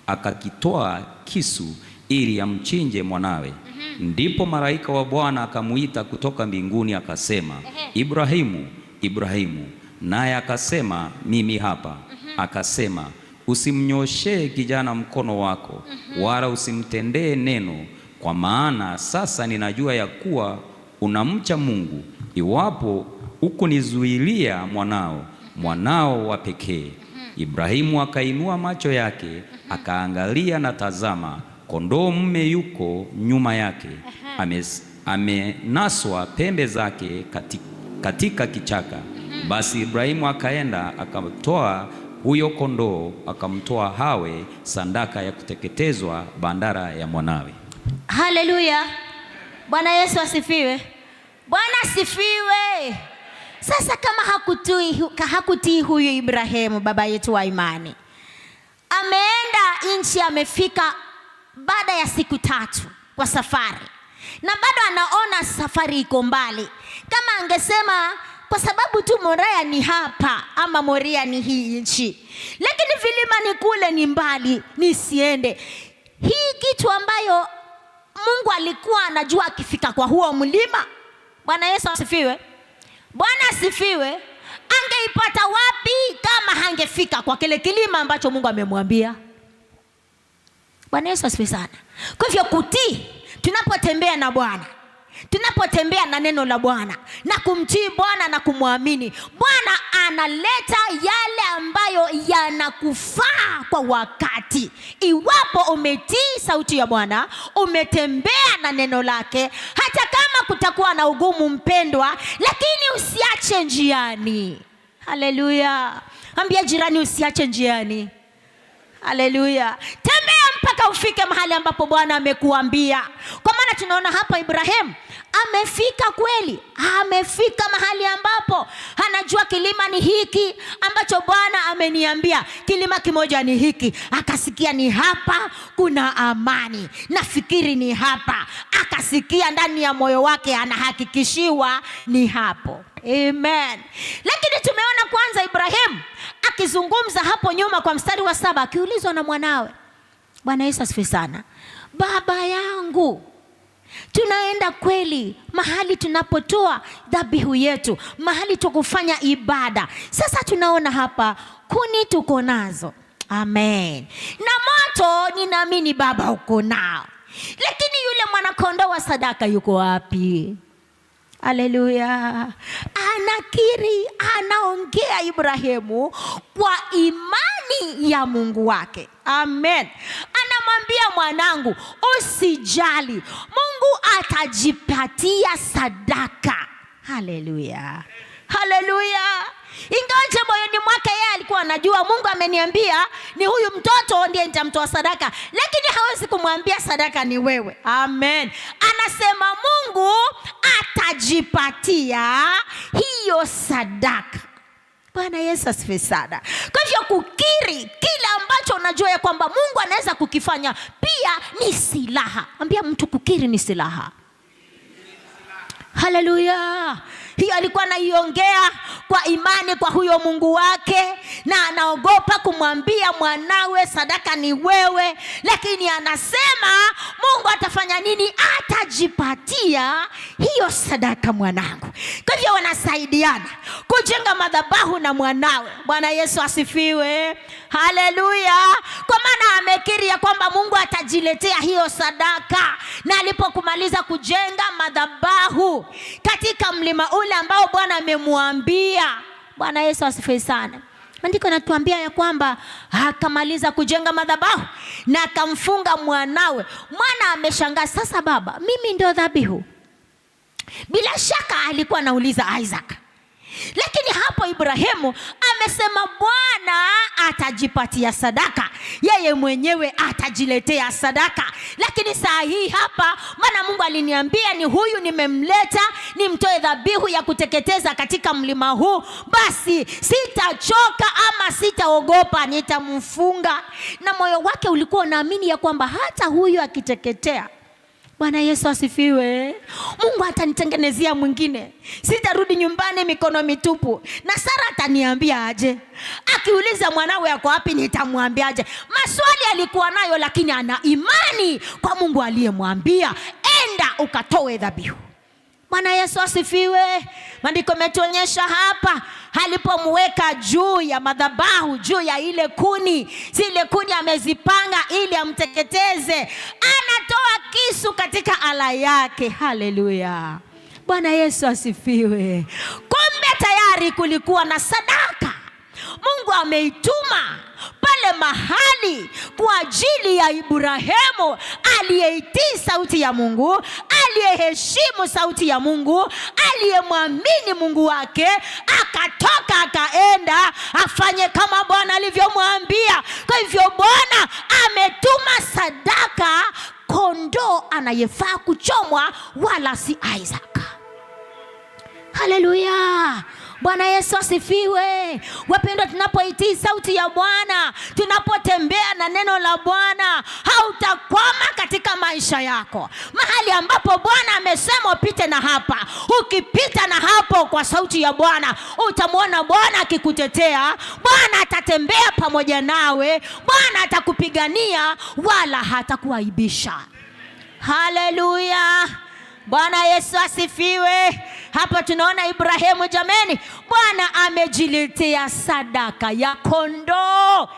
akakitoa kisu ili amchinje mwanawe. Ndipo malaika wa Bwana akamuita kutoka mbinguni akasema, Ibrahimu, Ibrahimu. Naye akasema, mimi hapa. Akasema, usimnyoshee kijana mkono wako, wala usimtendee neno, kwa maana sasa ninajua ya kuwa unamcha Mungu, iwapo ukunizuilia mwanao wa pekee. Ibrahimu akainua macho yake, akaangalia, na tazama, kondoo mume yuko nyuma yake, amenaswa pembe zake katika kichaka. Basi Ibrahimu akaenda akamtoa huyo kondoo, akamtoa hawe sadaka ya kuteketezwa badala ya mwanawe. Haleluya! Bwana Yesu asifiwe. Bwana asifiwe. Sasa kama hakutii huyu Ibrahimu baba yetu wa imani, ameenda nchi, amefika baada ya siku 3 kwa safari, na bado anaona safari iko mbali. Kama angesema kwa sababu tu Moria ni hapa ama Moria ni hii nchi, lakini vilima ni kule, ni mbali, nisiende. Hii kitu ambayo Mungu alikuwa anajua akifika kwa huo mlima. Bwana Yesu asifiwe. Bwana asifiwe. Angeipata wapi kama hangefika kwa kile kilima ambacho Mungu amemwambia? Bwana Yesu asifiwe sana. Kwa hivyo kutii, tunapotembea na Bwana, tunapotembea na neno la Bwana na kumtii Bwana na kumwamini Bwana, analeta yale ambayo yanakufaa kwa wakati. Iwapo umetii sauti ya Bwana, umetembea na neno lake, hata kama kutakuwa na ugumu mpendwa, lakini usiache njiani. Haleluya. Ambia jirani, usiache njiani. Haleluya. Tembea mpaka ufike mahali ambapo Bwana amekuambia. Kwa maana tunaona hapa Ibrahimu amefika kweli. Amefika mahali ambapo anajua kilima ni hiki ambacho Bwana ameniambia. Kilima kimoja ni hiki. Akasikia ni hapa kuna amani. Nafikiri ni hapa. Akasikia ndani ya moyo wake, anahakikishiwa ni hapo. Amen. Lakini tumeona kwanza Ibrahimu akizungumza hapo nyuma kwa mstari wa 7, akiulizwa na mwanawe. Bwana Yesu asifiwe sana. Baba yangu, tunaenda kweli mahali tunapotoa dhabihu yetu, mahali tukufanya ibada. Sasa tunaona hapa kuni tuko nazo. Amen. Na moto ninaamini Baba uko nao. Lakini yule mwanakondoo wa sadaka yuko wapi? Haleluya. Anakiri, anaongea Ibrahimu kwa imani ya Mungu wake. Amen. Anamwambia, mwanangu, usijali, Mungu atajipatia sadaka. Haleluya. Haleluya. Ingawaje moyoni mwake yeye alikuwa anajua Mungu ameniambia ni huyu mtoto ndiye nitamtoa sadaka, lakini hawezi kumwambia sadaka ni wewe. Amen. Anasema Mungu atajipatia hiyo sadaka. Bwana Yesu asifiwe sana. Kwa hivyo kukiri kile ambacho unajua ya kwamba Mungu anaweza kukifanya pia ni silaha. Ambia mtu, kukiri ni silaha. Haleluya. Hiyo alikuwa anaiongea kwa imani kwa huyo Mungu wake, na anaogopa kumwambia mwanawe sadaka ni wewe, lakini anasema Mungu atafanya nini? Atajipatia hiyo sadaka mwanangu. Kwa hivyo wanasaidiana kujenga madhabahu na mwanawe. Bwana Yesu asifiwe. Haleluya. Kwa maana amekiri ya kwamba Mungu atajiletea hiyo sadaka, na alipokumaliza kujenga madhabahu katika mlima ule ambao Bwana amemwambia. Bwana Yesu asifiwe sana. Maandiko yanatuambia ya kwamba akamaliza kujenga madhabahu na akamfunga mwanawe. Mwana ameshangaa, sasa baba, mimi ndio dhabihu? Bila shaka alikuwa anauliza Isaac. Lakini hapo Ibrahimu amesema Bwana atajipatia sadaka, yeye mwenyewe atajiletea sadaka. Lakini saa hii hapa, maana Mungu aliniambia ni huyu nimemleta nimtoe dhabihu ya kuteketeza katika mlima huu, basi sitachoka ama sitaogopa, nitamfunga. Na moyo wake ulikuwa unaamini ya kwamba hata huyu akiteketea, Bwana Yesu asifiwe, Mungu atanitengenezea mwingine. Sitarudi nyumbani mikono mitupu. Na Sara ataniambia aje? Akiuliza mwanawe yako wapi, nitamwambia aje? Maswali alikuwa nayo, lakini ana imani kwa Mungu aliyemwambia enda ukatoe dhabihu. Bwana Yesu asifiwe. Maandiko yametuonyesha hapa alipomweka juu ya madhabahu, juu ya ile kuni, zile kuni amezipanga ili amteketeze, anatoa kisu katika ala yake. Haleluya. Bwana Yesu asifiwe. Kumbe tayari kulikuwa na sadaka. Mungu ameituma pale mahali bali kwa ajili ya Ibrahimu aliyeitii sauti ya Mungu, aliyeheshimu sauti ya Mungu, aliyemwamini Mungu wake, akatoka akaenda afanye kama Bwana alivyomwambia. Kwa hivyo Bwana ametuma sadaka kondoo anayefaa kuchomwa, wala si Isaac. Haleluya! Bwana Yesu asifiwe. Wapendwa, tunapoitii sauti ya Bwana, tunapotembea na neno la Bwana, hautakwama katika maisha yako. Mahali ambapo Bwana amesema upite na hapa, ukipita na hapo kwa sauti ya Bwana, utamwona Bwana akikutetea. Bwana atatembea pamoja nawe. Bwana atakupigania wala hatakuaibisha. Haleluya! Bwana Yesu asifiwe. Hapa tunaona Ibrahimu, jameni, Bwana amejiletea sadaka ya kondoo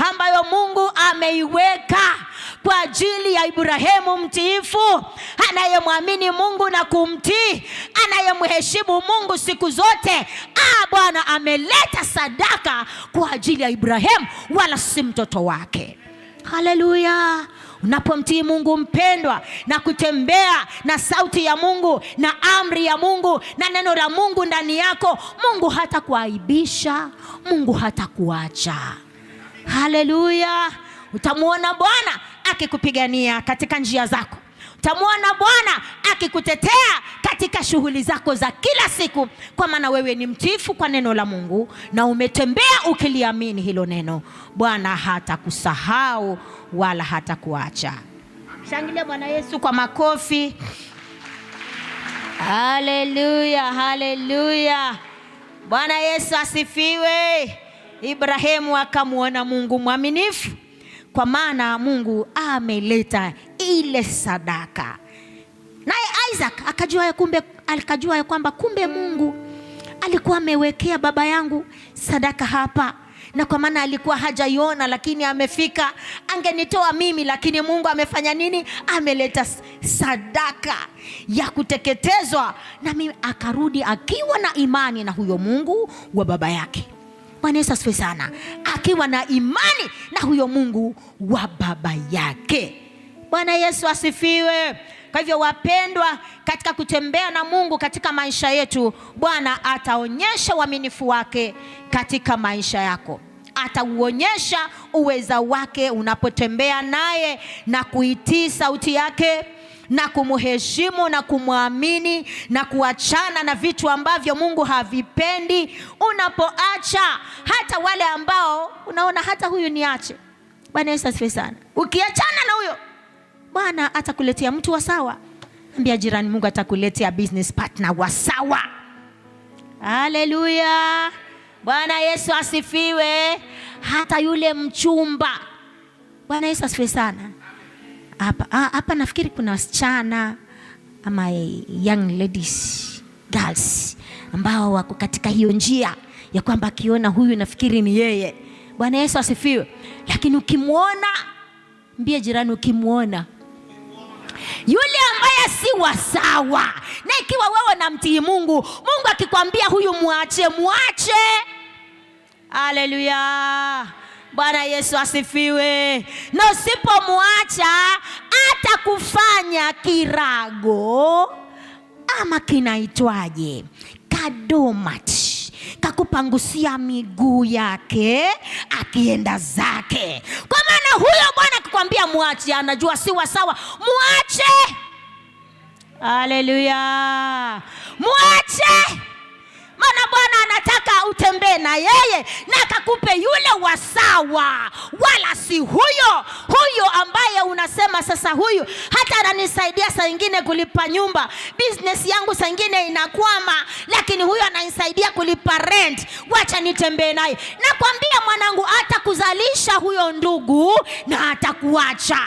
ambayo Mungu ameiweka kwa ajili ya Ibrahimu mtiifu, anayemwamini Mungu na kumtii, anayemheshimu Mungu siku zote. Bwana ameleta sadaka kwa ajili ya Ibrahimu, wala si mtoto wake. Haleluya! Unapomtii Mungu mpendwa, na kutembea na sauti ya Mungu na amri ya Mungu na neno la Mungu ndani yako, Mungu hatakuaibisha, Mungu hatakuacha. Haleluya! Utamwona Bwana akikupigania katika njia zako. Utamwona Bwana akikutetea katika shughuli zako za kila siku, kwa maana wewe ni mtiifu kwa neno la Mungu na umetembea ukiliamini hilo neno. Bwana hatakusahau wala hatakuacha. Shangilia Bwana Yesu kwa makofi. Haleluya, haleluya. Bwana Yesu asifiwe. Ibrahimu akamwona Mungu mwaminifu, kwa maana Mungu ameleta ile sadaka. Naye Isaac akajua kwamba kumbe Mungu alikuwa amewekea baba yangu sadaka hapa, na kwa maana alikuwa hajaiona, lakini amefika, angenitoa mimi, lakini Mungu amefanya nini? Ameleta sadaka ya kuteketezwa, na mimi akarudi akiwa na imani na huyo Mungu wa baba yake. Bwana Yesu asifiwe sana. Akiwa na imani na huyo Mungu wa baba yake. Bwana Yesu asifiwe. Kwa hivyo wapendwa, katika kutembea na Mungu katika maisha yetu, Bwana ataonyesha uaminifu wake katika maisha yako. Atauonyesha uweza wake unapotembea naye na kuitii sauti yake na kumheshimu na kumwamini na kuachana na vitu ambavyo Mungu havipendi. Unapoacha hata wale ambao unaona hata huyu niache. Bwana Yesu asifiwe sana. Ukiachana na huyo, Bwana atakuletea mtu wa sawa. Ambia jirani, Mungu atakuletea business partner wa sawa. Haleluya. Bwana Yesu asifiwe. Hata yule mchumba. Bwana Yesu asifiwe sana. Hapa nafikiri kuna wasichana ama young ladies, girls, ambao wako katika hiyo njia ya kwamba akiona huyu nafikiri ni yeye. Bwana Yesu asifiwe. Lakini ukimwona, mbie jirani, ukimwona yule ambaye si wa sawa, na ikiwa wewe namtii Mungu, Mungu akikwambia huyu muache, muache. Haleluya. Bwana Yesu asifiwe. Na usipomwacha atakufanya kirago, ama kinaitwaje, kadomat, kakupangusia miguu yake akienda zake. Kwa maana huyo Bwana akikwambia muache, anajua si wa sawa, muache. Haleluya. Muache. Maana Bwana anataka utembee na yeye na akakupe yule wa sawa, wala si huyo ambaye unasema sasa huyu hata ananisaidia saa nyingine kulipa nyumba, business yangu saa nyingine inakwama, lakini huyu ananisaidia kulipa rent, wacha nitembee naye. Nakwambia mwanangu, atakuzalisha huyo ndugu na atakuacha.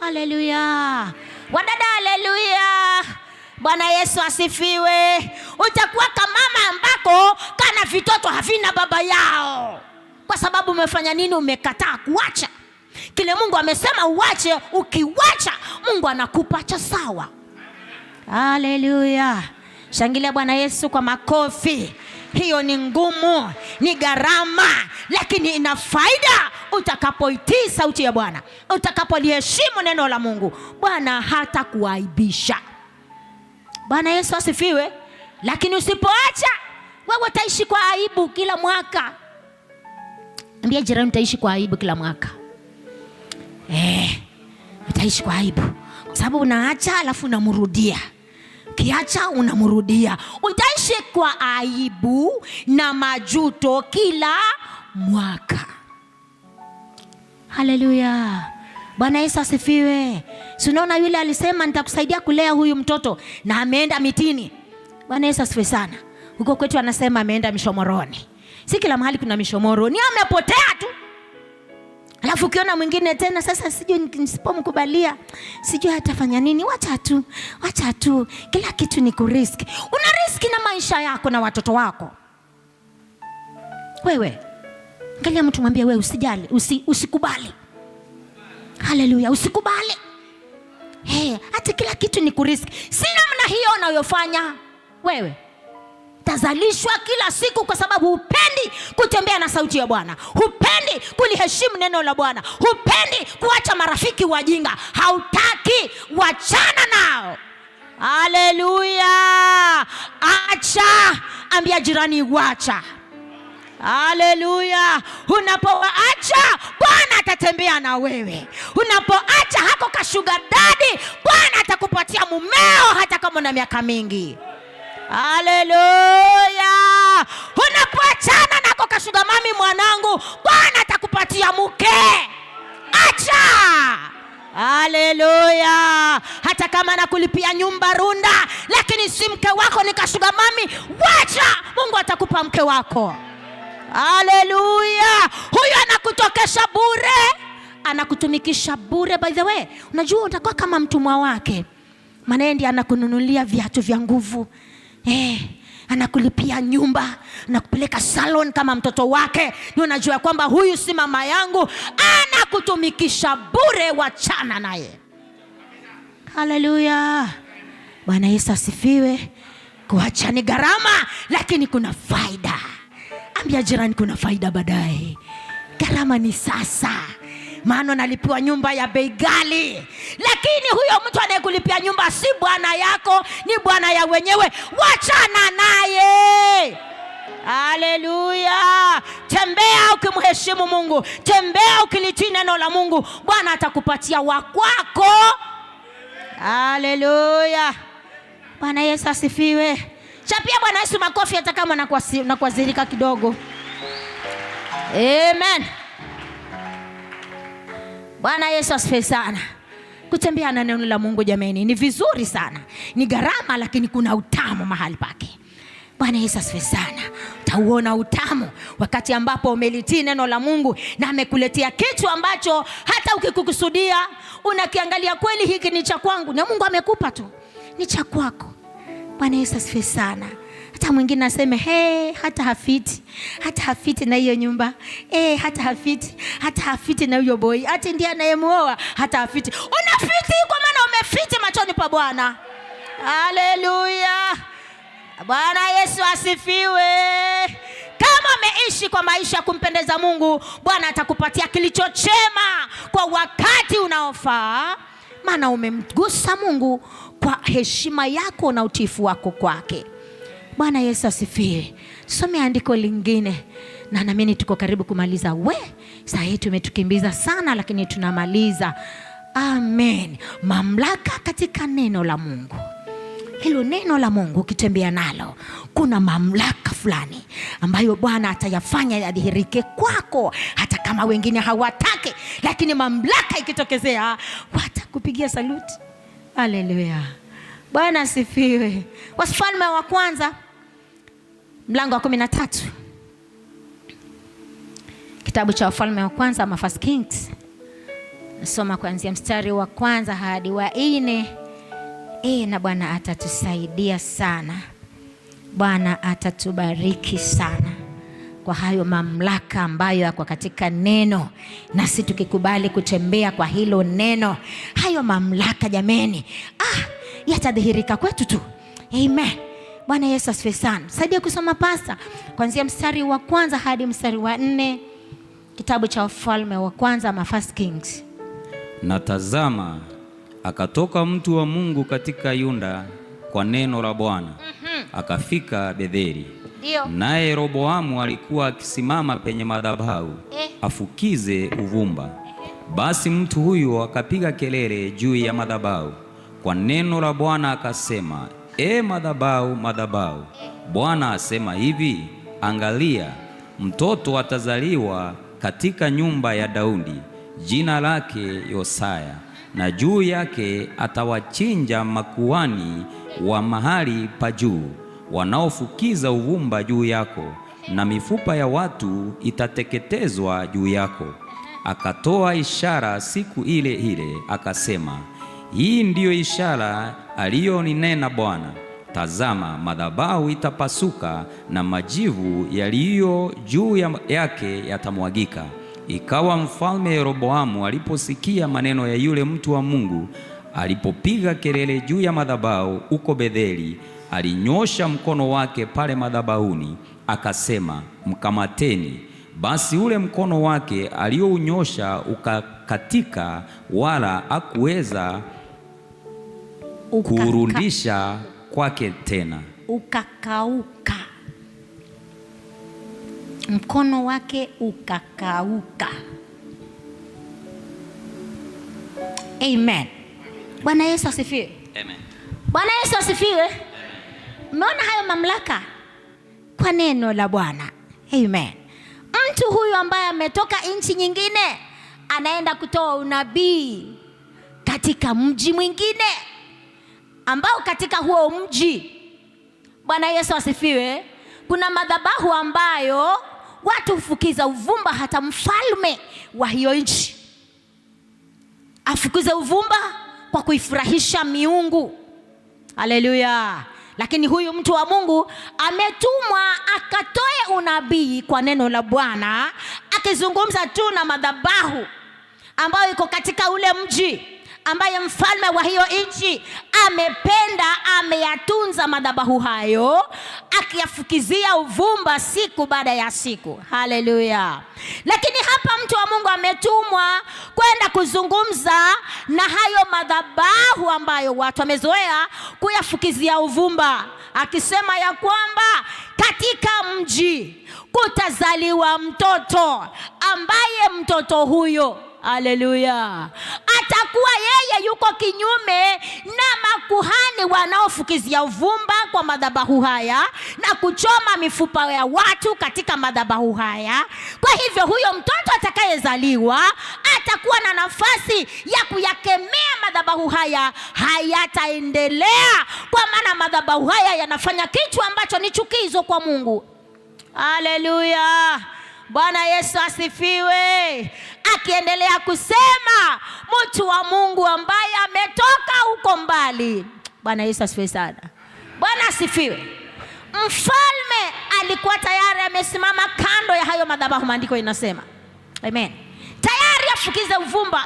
Haleluya. Wadada, haleluya. Bwana Yesu asifiwe. Utakuwa kama mama ambako kana vitoto havina baba yao. Kwa sababu umefanya nini? Umekataa kuacha kile Mungu amesema uache. Ukiwacha, Mungu anakupa cha sawa. Haleluya. Shangilia Bwana Yesu kwa makofi. Hiyo ni ngumu, ni gharama, lakini ina faida utakapoitii sauti ya Bwana, utakapoliheshimu neno la Mungu, Bwana hata kuaibisha. Bwana Yesu asifiwe. Lakini usipoacha, wewe utaishi kwa aibu kila mwaka. Ambia jirani, utaishi kwa aibu kila mwaka. Utaishi kwa aibu kwa sababu unaacha alafu unamrudia. Kiacha unamrudia. Utaishi kwa aibu na majuto kila mwaka. Haleluya. Bwana Yesu asifiwe. Si unaona yule alisema nitakusaidia kulea huyu mtoto na ameenda mitini. Bwana Yesu asifiwe sana. Huko kwetu anasema ameenda mishomoroni. Si kila mahali kuna mishomoro, ni amepotea tu. Alafu ukiona mwingine tena, sasa sijui nisipomkubalia sijui atafanya nini. Wacha tu. Kila kitu ni kuriski. Una riski na maisha yako na watoto wako. Wewe angalia mtu, mwambie wewe usijali, usikubali. Haleluya, usikubali. Hata kila kitu ni kuriski. Si namna hiyo unayofanya wewe. Tazalishwa kila siku kwa sababu hupendi kutembea na sauti ya Bwana. Hupendi kuliheshimu neno la Bwana. Hupendi kuacha marafiki wajinga. Hautaki, wachana nao. Haleluya. Acha. Ambia jirani, wacha. Haleluya. Unapoacha, Bwana atatembea na wewe. Unapoacha hako ka sugar daddy, Bwana atakupatia mumeo hata kama una miaka mingi. Haleluya. Unapoachana nako ka sugar mami mwanangu, Bwana atakupatia mke. Acha. Haleluya. Hata kama nakulipia nyumba runda, lakini si mke wako ni ka sugar mami, wacha. Mungu atakupa mke wako. Haleluya. Huyu anakutokesha bure, anakutumikisha bure. By the way, unajua utakuwa kama mtumwa wake. Maana yeye ndiye anakununulia viatu vya nguvu. Anakulipia nyumba, anakupeleka salon kama mtoto wake. Ni unajua kwamba huyu si mama yangu, anakutumikisha bure. Wachana naye. Haleluya. Bwana Yesu asifiwe. Kuacha ni gharama, lakini kuna faida. Ambia jirani, kuna faida baadaye. Gharama ni sasa, maana nalipiwa nyumba ya bei ghali. Lakini huyo mtu anayekulipia nyumba si bwana yako, ni bwana ya wenyewe. Wachana naye. Haleluya. Tembea ukimheshimu Mungu. Tembea ukilitii neno la Mungu. Bwana atakupatia wa kwako. Haleluya. Bwana Yesu asifiwe. Chapia Bwana Yesu makofi hata kama nakuazirika kidogo. Amen. Bwana Yesu asifiwe sana. Kutembea na neno la Mungu jameni ni vizuri sana. Ni gharama, lakini kuna utamu mahali pake. Bwana Yesu asifiwe sana. Utauona utamu wakati ambapo umelitii neno la Mungu na amekuletea kitu ambacho hata ukikukusudia unakiangalia, kweli hiki ni cha kwangu, na Mungu amekupa tu, ni cha kwako. Bwana Yesu asifiwe sana. Hata mwingine aseme hata hafiti na hiyo nyumba. Hata hafiti na huyo boy. Hata ndiye anayemuoa hata hafiti. Unafiti kwa maana umefiti machoni pa Bwana. Haleluya. Bwana Yesu asifiwe. Kama umeishi kwa maisha kumpendeza Mungu, Bwana atakupatia kilicho chema kwa wakati unaofaa, maana umemgusa Mungu kwa heshima yako na utiifu wako kwake. Bwana Yesu asifiwe. Some andiko lingine na naamini tuko karibu kumaliza. Saa hii tumetukimbiza sana, lakini tunamaliza. Amen. Mamlaka katika neno la Mungu. Hilo neno la Mungu ukitembea nalo, kuna mamlaka fulani ambayo Bwana atayafanya yadhihirike kwako hata kama wengine hawataki, lakini mamlaka ikitokezea watakupigia saluti. Haleluya. Bwana asifiwe. Wafalme wa kwanza mlango wa 13. Kitabu cha Wafalme wa kwanza ama First Kings. Nasoma kuanzia mstari wa kwanza hadi wa 4. Na Bwana atatusaidia sana. Bwana atatubariki sana kwa hayo mamlaka ambayo yako katika neno, nasi tukikubali kutembea kwa hilo neno, hayo mamlaka jameni, yatadhihirika kwetu tu. Amen. Bwana Yesu asifiwe sana. Saidia kusoma pasta kuanzia mstari wa kwanza hadi mstari wa 4. Kitabu cha Wafalme wa kwanza ama First Kings. Na tazama, akatoka mtu wa Mungu katika Yuda kwa neno la Bwana, akafika Betheli. Naye Yeroboamu alikuwa akisimama penye madhabahu afukize uvumba. Basi mtu huyo akapiga kelele juu ya madhabahu kwa neno la Bwana akasema, madhabahu, madhabahu, Bwana asema hivi, angalia, mtoto atazaliwa katika nyumba ya Daudi, jina lake Yosaya, na juu yake atawachinja makuhani wa mahali pa juu wanaofukiza uvumba juu yako, na mifupa ya watu itateketezwa juu yako. Akatoa ishara siku ile ile akasema, hii ndiyo ishara aliyoninena Bwana, tazama, madhabahu itapasuka na majivu yaliyo juu yake yatamwagika. Ikawa mfalme Yeroboamu aliposikia maneno ya yule mtu wa Mungu, alipopiga kelele juu ya madhabahu huko Betheli, alinyosha mkono wake pale madhabahuni akasema, mkamateni. Basi ule mkono wake aliounyosha ukakatika, wala hakuweza kurudisha kwake tena. Ukakauka. Mkono wake ukakauka. Amen. Bwana Yesu asifiwe. Amen. Bwana Yesu asifiwe. Umeona hayo mamlaka kwa neno la Bwana. Amen. Mtu huyu ambaye ametoka nchi nyingine anaenda kutoa unabii katika mji mwingine, ambao katika huo mji, Bwana Yesu asifiwe, kuna madhabahu ambayo watu hufukiza uvumba. Hata mfalme wa hiyo nchi afukize uvumba kwa kuifurahisha miungu. Haleluya. Lakini huyu mtu wa Mungu ametumwa akatoe unabii kwa neno la Bwana, akizungumza tu na madhabahu ambayo iko katika ule mji, ambaye mfalme wa hiyo nchi amependa, ameyatunza madhabahu hayo, akiyafukizia uvumba siku baada ya siku. Haleluya. Lakini hapa mtu wa Mungu ametumwa kwenda kuzungumza na hayo madhabahu ambayo watu wamezoea kuyafukizia uvumba, akisema ya kwamba katika mji kutazaliwa mtoto, ambaye mtoto huyo, haleluya, atakuwa yeye yuko kinyume na makuhani wanaofukizia uvumba kwa madhabahu haya na kuchoma mifupa ya watu katika madhabahu haya. Kwa hivyo huyo mtoto atakayezaliwa atakuwa na nafasi ya kuyakemea madhabahu haya, hayataendelea, kwa maana madhabahu haya yanafanya kitu ambacho ni chukizo kwa Mungu. Haleluya. Bwana Yesu asifiwe. Akiendelea kusema, mtu wa Mungu ambaye ametoka huko mbali. Bwana Yesu asifiwe sana. Bwana asifiwe. Mfalme alikuwa tayari amesimama kando ya hayo madhabahu, maandiko inasema. Amen. Tayari afukize uvumba.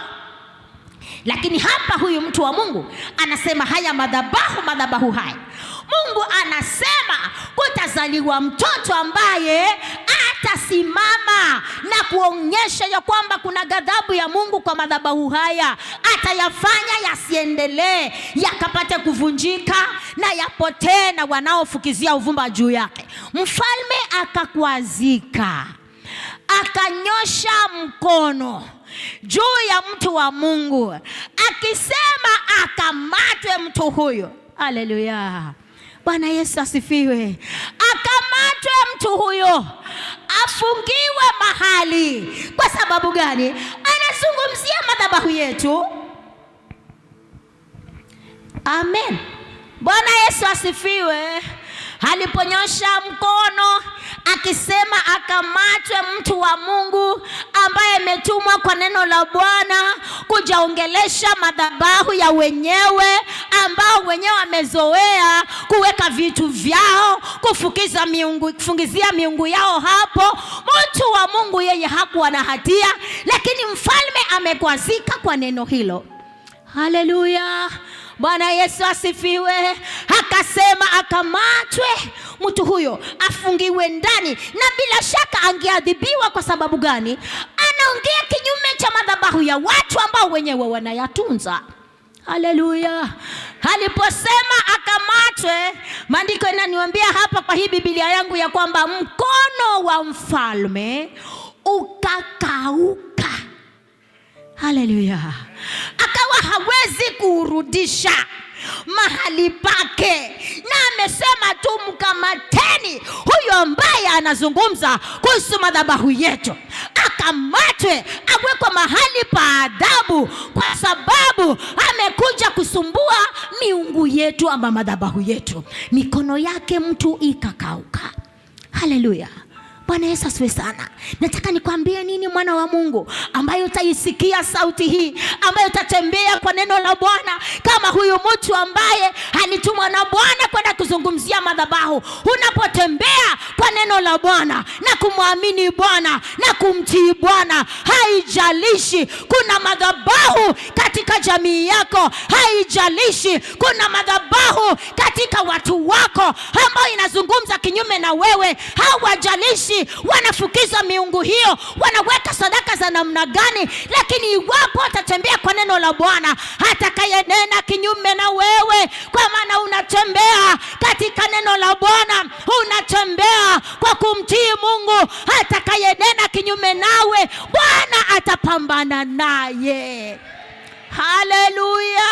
Lakini hapa huyu mtu wa Mungu anasema haya madhabahu haya, Mungu anasema kutazaliwa mtoto ambaye atasimama na kuonyesha ya kwamba kuna ghadhabu ya Mungu kwa madhabahu haya. Atayafanya yasiendelee, yakapate kuvunjika na yapotee na wanaofukizia uvumba juu yake. Mfalme akakwazika, akanyosha mkono juu ya mtu wa Mungu akisema akamatwe mtu huyo. Haleluya. Bwana Yesu asifiwe. Akamatwe mtu huyo, afungiwe mahali. Kwa sababu gani? Anazungumzia madhabahu yetu. Amen. Bwana Yesu asifiwe. Aliponyosha mkono akisema akamatwe mtu wa Mungu ambaye ametumwa kwa neno la Bwana kujaongelesha madhabahu ya wenyewe, ambao wenyewe wamezoea kuweka vitu vyao, kufungizia miungu yao hapo. Mtu wa Mungu yeye hakuwa na hatia, lakini mfalme amekwazika kwa neno hilo. Haleluya. Bwana Yesu asifiwe. Akasema akamatwe mtu huyo, afungiwe ndani, na bila shaka angeadhibiwa. Kwa sababu gani? anaongea kinyume cha madhabahu ya watu ambao wenyewe wanayatunza. Haleluya. Aliposema akamatwe, maandiko inaniambia hapa kwa hii Biblia yangu ya kwamba mkono wa mfalme ukakauka. Haleluya. Akawa hawezi kurudisha mahali pake, na amesema tu mkamateni huyo ambaye anazungumza kuhusu madhabahu yetu, akamatwe, awekwe mahali pa adabu, kwa sababu amekuja kusumbua miungu yetu ama madhabahu yetu. Mikono yake mtu ikakauka. Haleluya. Bwana Yesu asifiwe sana. Nataka nikwambie nini, mwana wa Mungu, ambayo utaisikia sauti hii, ambayo utatembea kwa neno la Bwana kama huyu mtu ambaye alitumwa na Bwana kwenda kuzungumzia madhabahu. Unapotembea kwa neno la Bwana na kumwamini Bwana na kumtii Bwana, haijalishi kuna madhabahu katika jamii yako, haijalishi kuna madhabahu katika watu wako ambao inazungumza kinyume na wewe, hawajalishi wanafukiza miungu hiyo, wanaweka sadaka za namna gani, lakini iwapo utatembea kwa neno la Bwana, atakayenena kinyume na wewe, kwa maana unatembea katika neno la Bwana, unatembea kwa kumtii Mungu, atakayenena kinyume nawe, Bwana atapambana naye. Haleluya.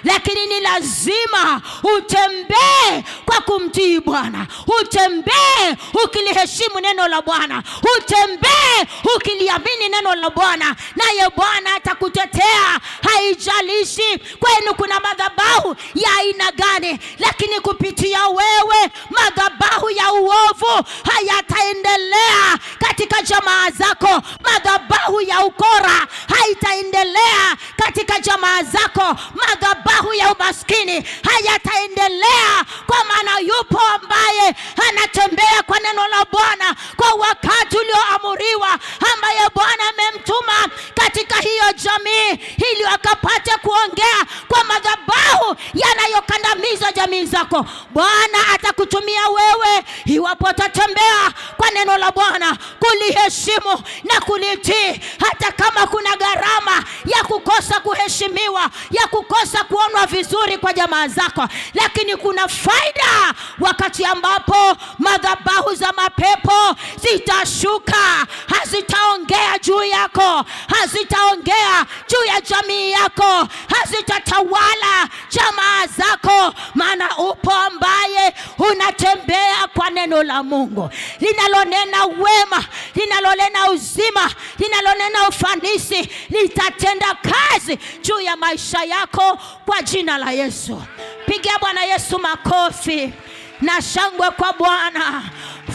Lakini ni lazima utembee kwa kumtii Bwana, utembee ukiliheshimu neno la Bwana, utembee ukiliamini neno la Bwana, naye Bwana atakutetea. Haijalishi kwenu kuna madhabahu ya aina gani, lakini kupitia wewe madhabahu ya uovu hayataendelea katika jamaa zako. Madhabahu ya ukora haitaendelea katika jamaa zako. Madhabahu ya umaskini hayataendelea, kwa maana yupo ambaye anatembea kwa neno la Bwana kwa wakati ulioamuriwa, ambaye Bwana amemtuma katika hiyo jamii ili akapate kuongea kwa madhabahu yanayokandamiza jamii zako. Bwana atakutumia wewe iwapo utatembea kwa neno la Bwana, kuliheshimu na kulitii, hata kama kuna gharama ya kukosa kuheshimiwa, ya kukosa kuonwa vizuri kwa jamaa zako. Lakini kuna faida wakati ambapo madhabahu za mapepo zitashuka. Hazitaongea juu yako, hazitaongea juu ya jamii yako, hazitatawala jamaa zako, maana upo ambaye unatembea kwa neno la Mungu linalonena wema, linalonena uzima, linalonena ufanisi. Litatenda kazi juu ya maisha yako kwa jina la Yesu. Pigia Bwana Yesu makofi na shangwe kwa Bwana.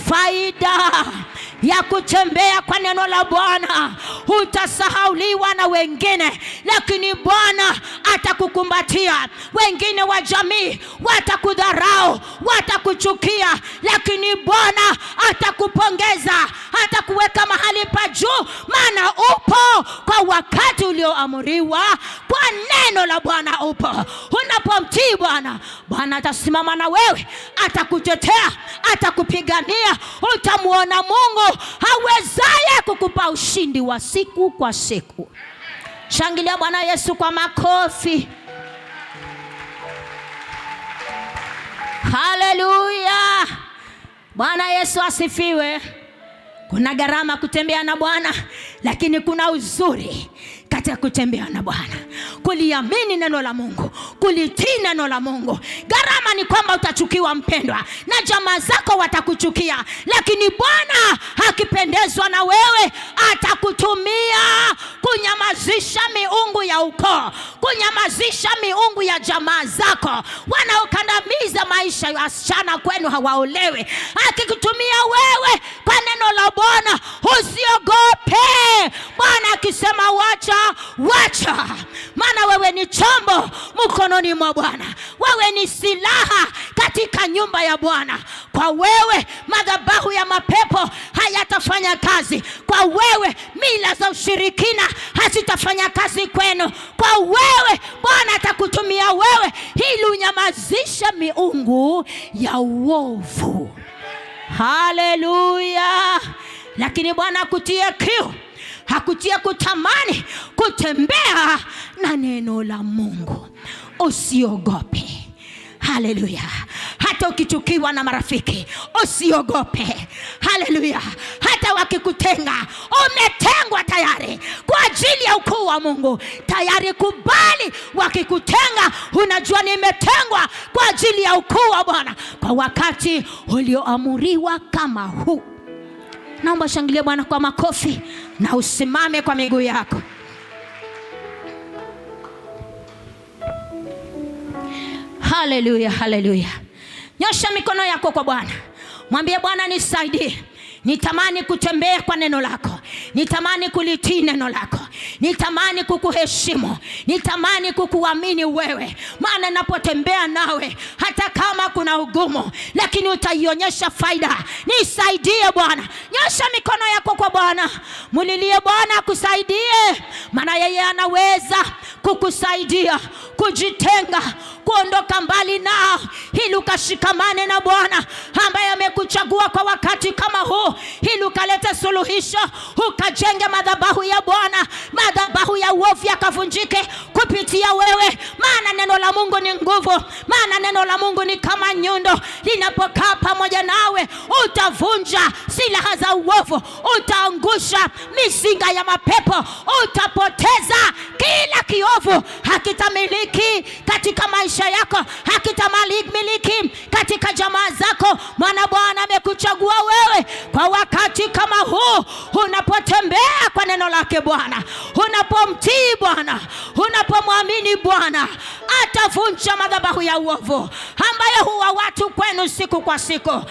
Faida ya kutembea kwa neno la Bwana, utasahauliwa na wengine, lakini Bwana atakukumbatia. Wengine wa jamii watakudharau, watakuchukia, lakini Bwana atakupongeza, atakuweka mahali pa juu, maana upo kwa wakati ulioamuriwa. Kwa neno la Bwana upo. Unapomtii Bwana, Bwana atasimama na wewe, atakutetea, atakupigania. Utamuona Mungu hawezaye kukupa ushindi wa siku kwa siku. Shangilia Bwana Yesu kwa makofi. Haleluya. Bwana Yesu asifiwe. Kuna gharama kutembea na Bwana, lakini kuna uzuri katika kutembea na Bwana, kuliamini neno la Mungu, kulitii neno la Mungu. Gharama ni kwamba utachukiwa mpendwa, na jamaa zako watakuchukia, lakini Bwana akipendezwa na wewe atakutumia kunyamazisha miungu ya ukoo, kunyamazisha miungu ya jamaa zako wanaokandamiza maisha ya wasichana kwenu hawaolewe. Akikutumia wewe kwa neno la Bwana, usiogope. Bwana akisema wacha, wacha, maana wewe ni chombo mkononi mwa Bwana. Wewe ni silaha katika nyumba ya Bwana. Kwa wewe madhabahu ya mapepo hayatafanya kazi. Kwa wewe mila za ushirikina hazitafanya kazi kwenu. Kwa wewe Bwana atakutumia wewe ili unyamazishe miungu ya uovu. Haleluya. Lakini Bwana akutie kiu hakutia kutamani kutembea na neno la Mungu. Usiogope. Haleluya. Hata ukichukiwa na marafiki, usiogope. Haleluya. Hata wakikutenga, umetengwa tayari kwa ajili ya ukuu wa Mungu. Tayari kubali. Wakikutenga, unajua nimetengwa kwa ajili ya ukuu wa Bwana kwa wakati ulioamuriwa kama huu. Naomba shangilia Bwana kwa makofi na usimame kwa miguu yako. Haleluya, haleluya. Nyosha mikono yako kwa Bwana. Mwambie Bwana, nisaidie. Nitamani kutembea kwa neno lako. Nitamani kulitii neno lako. Nitamani kukuheshimu. Nitamani kukuamini wewe. Maana napotembea nawe, hata kama kuna ugumu, lakini utaionyesha faida. Nisaidie Bwana. Nyosha mikono yako kwa Bwana. Mulilie Bwana akusaidie. Maana yeye anaweza kukusaidia kujitenga, kuondoka mbali nao, ili ukashikamane na Bwana ambaye amekuchagua kwa wakati kama huu, ili ukalete suluhisho, ukajenge madhabahu ya Bwana, madhabahu ya uovu yakavunjike kupitia wewe. Maana neno la Mungu ni nguvu. Maana neno la Mungu ni kama nyundo. Linapokaa pamoja nawe, utavunja silaha za uovu, utaangusha misinga ya mapepo, utapoteza kila kiovu. Hakitamiliki katika maisha yako, hakitamiliki katika jamaa zako. Maana Bwana amekuchagua wewe kwa wakati kama huu. Unapotembea kwa neno lake Bwana, unapomtii Bwana, unapomwamini Bwana, atavunja madhabahu ya uovu ambayo huwa watu kwenu siku kwa siku.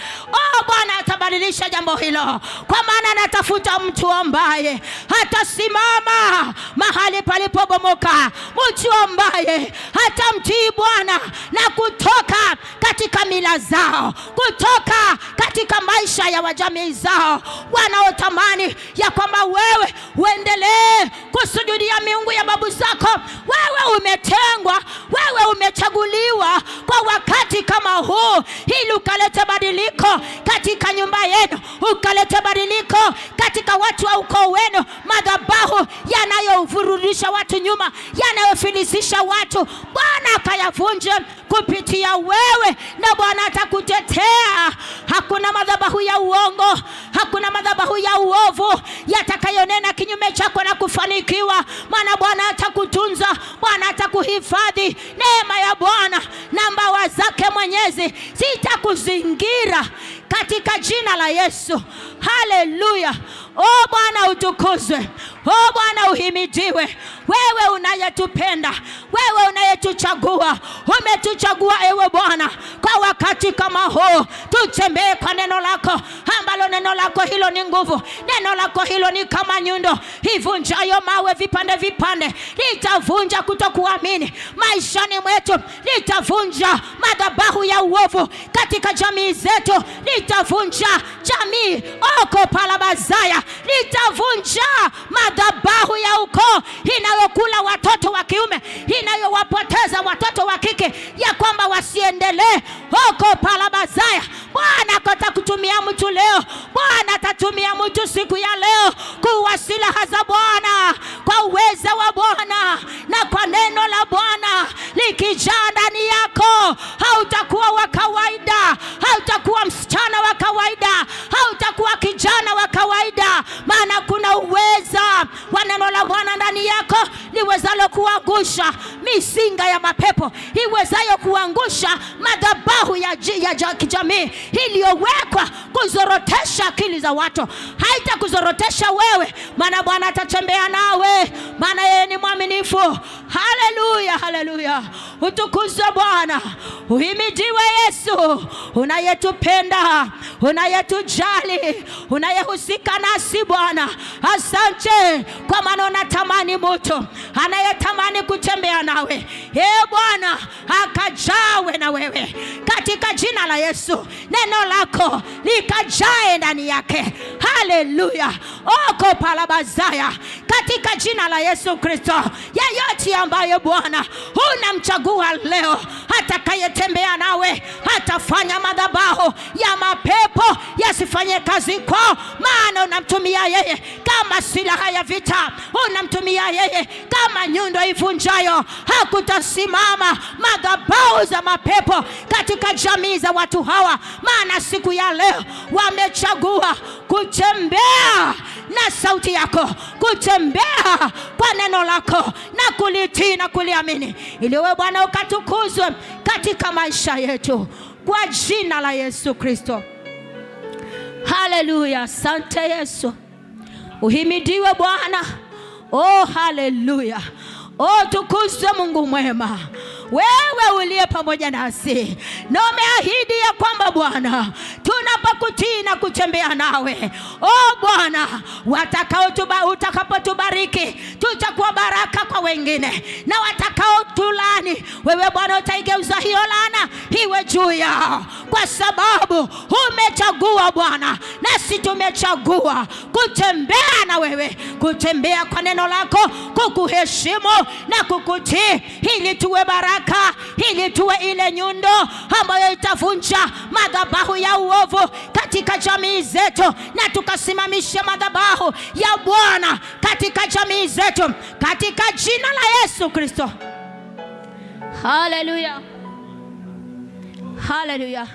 Bwana atabadilisha jambo hilo, kwa maana anatafuta mtu ambaye atasimama mahali palipobomoka, mtu ambaye hatamtii Bwana na kutoka katika mila zao, kutoka katika maisha ya wajamii zao wanaotamani ya kwamba wewe uendelee kusujudia miungu ya babu zako. Wewe umetengwa, wewe umechaguliwa kwa wakati kama huu, ili ukalete badiliko katika nyumba yenu, ukalete badiliko katika watu wa ukoo wenu. Madhabahu yanayovurudisha watu nyuma, yanayofilisisha watu, Bwana akayavunje kupitia wewe, na Bwana atakutetea. Hakuna madhabahu ya uongo, hakuna madhabahu ya uovu yatakayonena kinyume chako na kufanikiwa. Maana Bwana atakutunza, Bwana atakuhifadhi. Neema ya Bwana na mbawa zake Mwenyezi zitakuzingira katika jina la Yesu. Haleluya. Bwana utukuzwe. Bwana uhimidiwe. Wewe unayetupenda, wewe unayetuchagua, umetuchagua ewe Bwana kwa wakati kama huu. Tutembee kwa neno lako, ambalo neno lako hilo ni nguvu. Neno lako hilo ni kama nyundo ivunjayo mawe vipande vipande. Litavunja kutokuamini maishani mwetu, litavunja madhabahu ya uovu katika jamii zetu, litavunja jamii palabazaya, litavunja madhabahu ya ukoo inayokula watoto wa kiume, inayowapoteza watoto wa kike, ya kwamba wasiendelee palabazaya. Bwana atakutumia mtu leo, Bwana atatumia mtu siku ya leo kuwa silaha za Bwana, kwa uweza wa Bwana na kwa neno la Bwana likijaa ndani yako. Hautakuwa wa kawaida, hautakuwa msichana wa kawaida, hautakuwa kijana wa kawaida, maana kuna uweza wa neno la Bwana ndani yako, liwezalo kuangusha misinga ya mapepo, iwezayo kuangusha madhabahu ya kijamii iliyowekwa kuzorotesha akili za watu. Haitakuzorotesha wewe, maana Bwana atatembea nawe, maana yeye ni mwaminifu. Haleluya, haleluya. Utukuzwe Bwana, uhimidiwe Yesu, unayetupenda, unayetujali, unayehusika nasi Bwana. Asante kwa maana unatamani mtu anayetamani kutembea nawe. Bwana akajawe na wewe katika jina la Yesu. Neno lako likajae ndani yake. Haleluya. Oko palabazaya, katika jina la Yesu Kristo. Yeyote ambaye Bwana unamchagua leo atakayetembea nawe, atafanya madhabahu ya mapepo yasifanye kazi kwao, maana unamtumia yeye kama silaha ya vita, unamtumia yeye kama nyundo ivunjayo. Hakutasimama madhabahu za mapepo katika jamii za watu hawa, maana siku ya leo wamechagua kutembea na sauti yako, kutembea kwa neno lako na kulitii na kuliamini, ili wewe Bwana ukatukuzwe katika maisha yetu kwa jina la Yesu Kristo. Haleluya. Asante Yesu, uhimidiwe Bwana. Oh, haleluya. Oh, tukuzwe Mungu mwema, wewe uliye pamoja nasi, na umeahidi ya kwamba Bwana tunapokutii na kutembea nawe, oh Bwana, utakapotubariki tutakuwa baraka kwa wengine, na watakaotulani wewe Bwana utaigeuza hiyo laana iwe juu yao, kwa sababu umechagua Bwana, nasi tumechagua kutembea na wewe, kutembea kwa neno lako, kukuheshimu na kukutii, ili tuwe baraka, ili tuwe ile nyundo ambayo itavunja madhabahu ya uovu katika jamii zetu, na tukasimamisha madhabahu ya Bwana katika jamii zetu, katika jina la Yesu Kristo. Haleluya. Haleluya.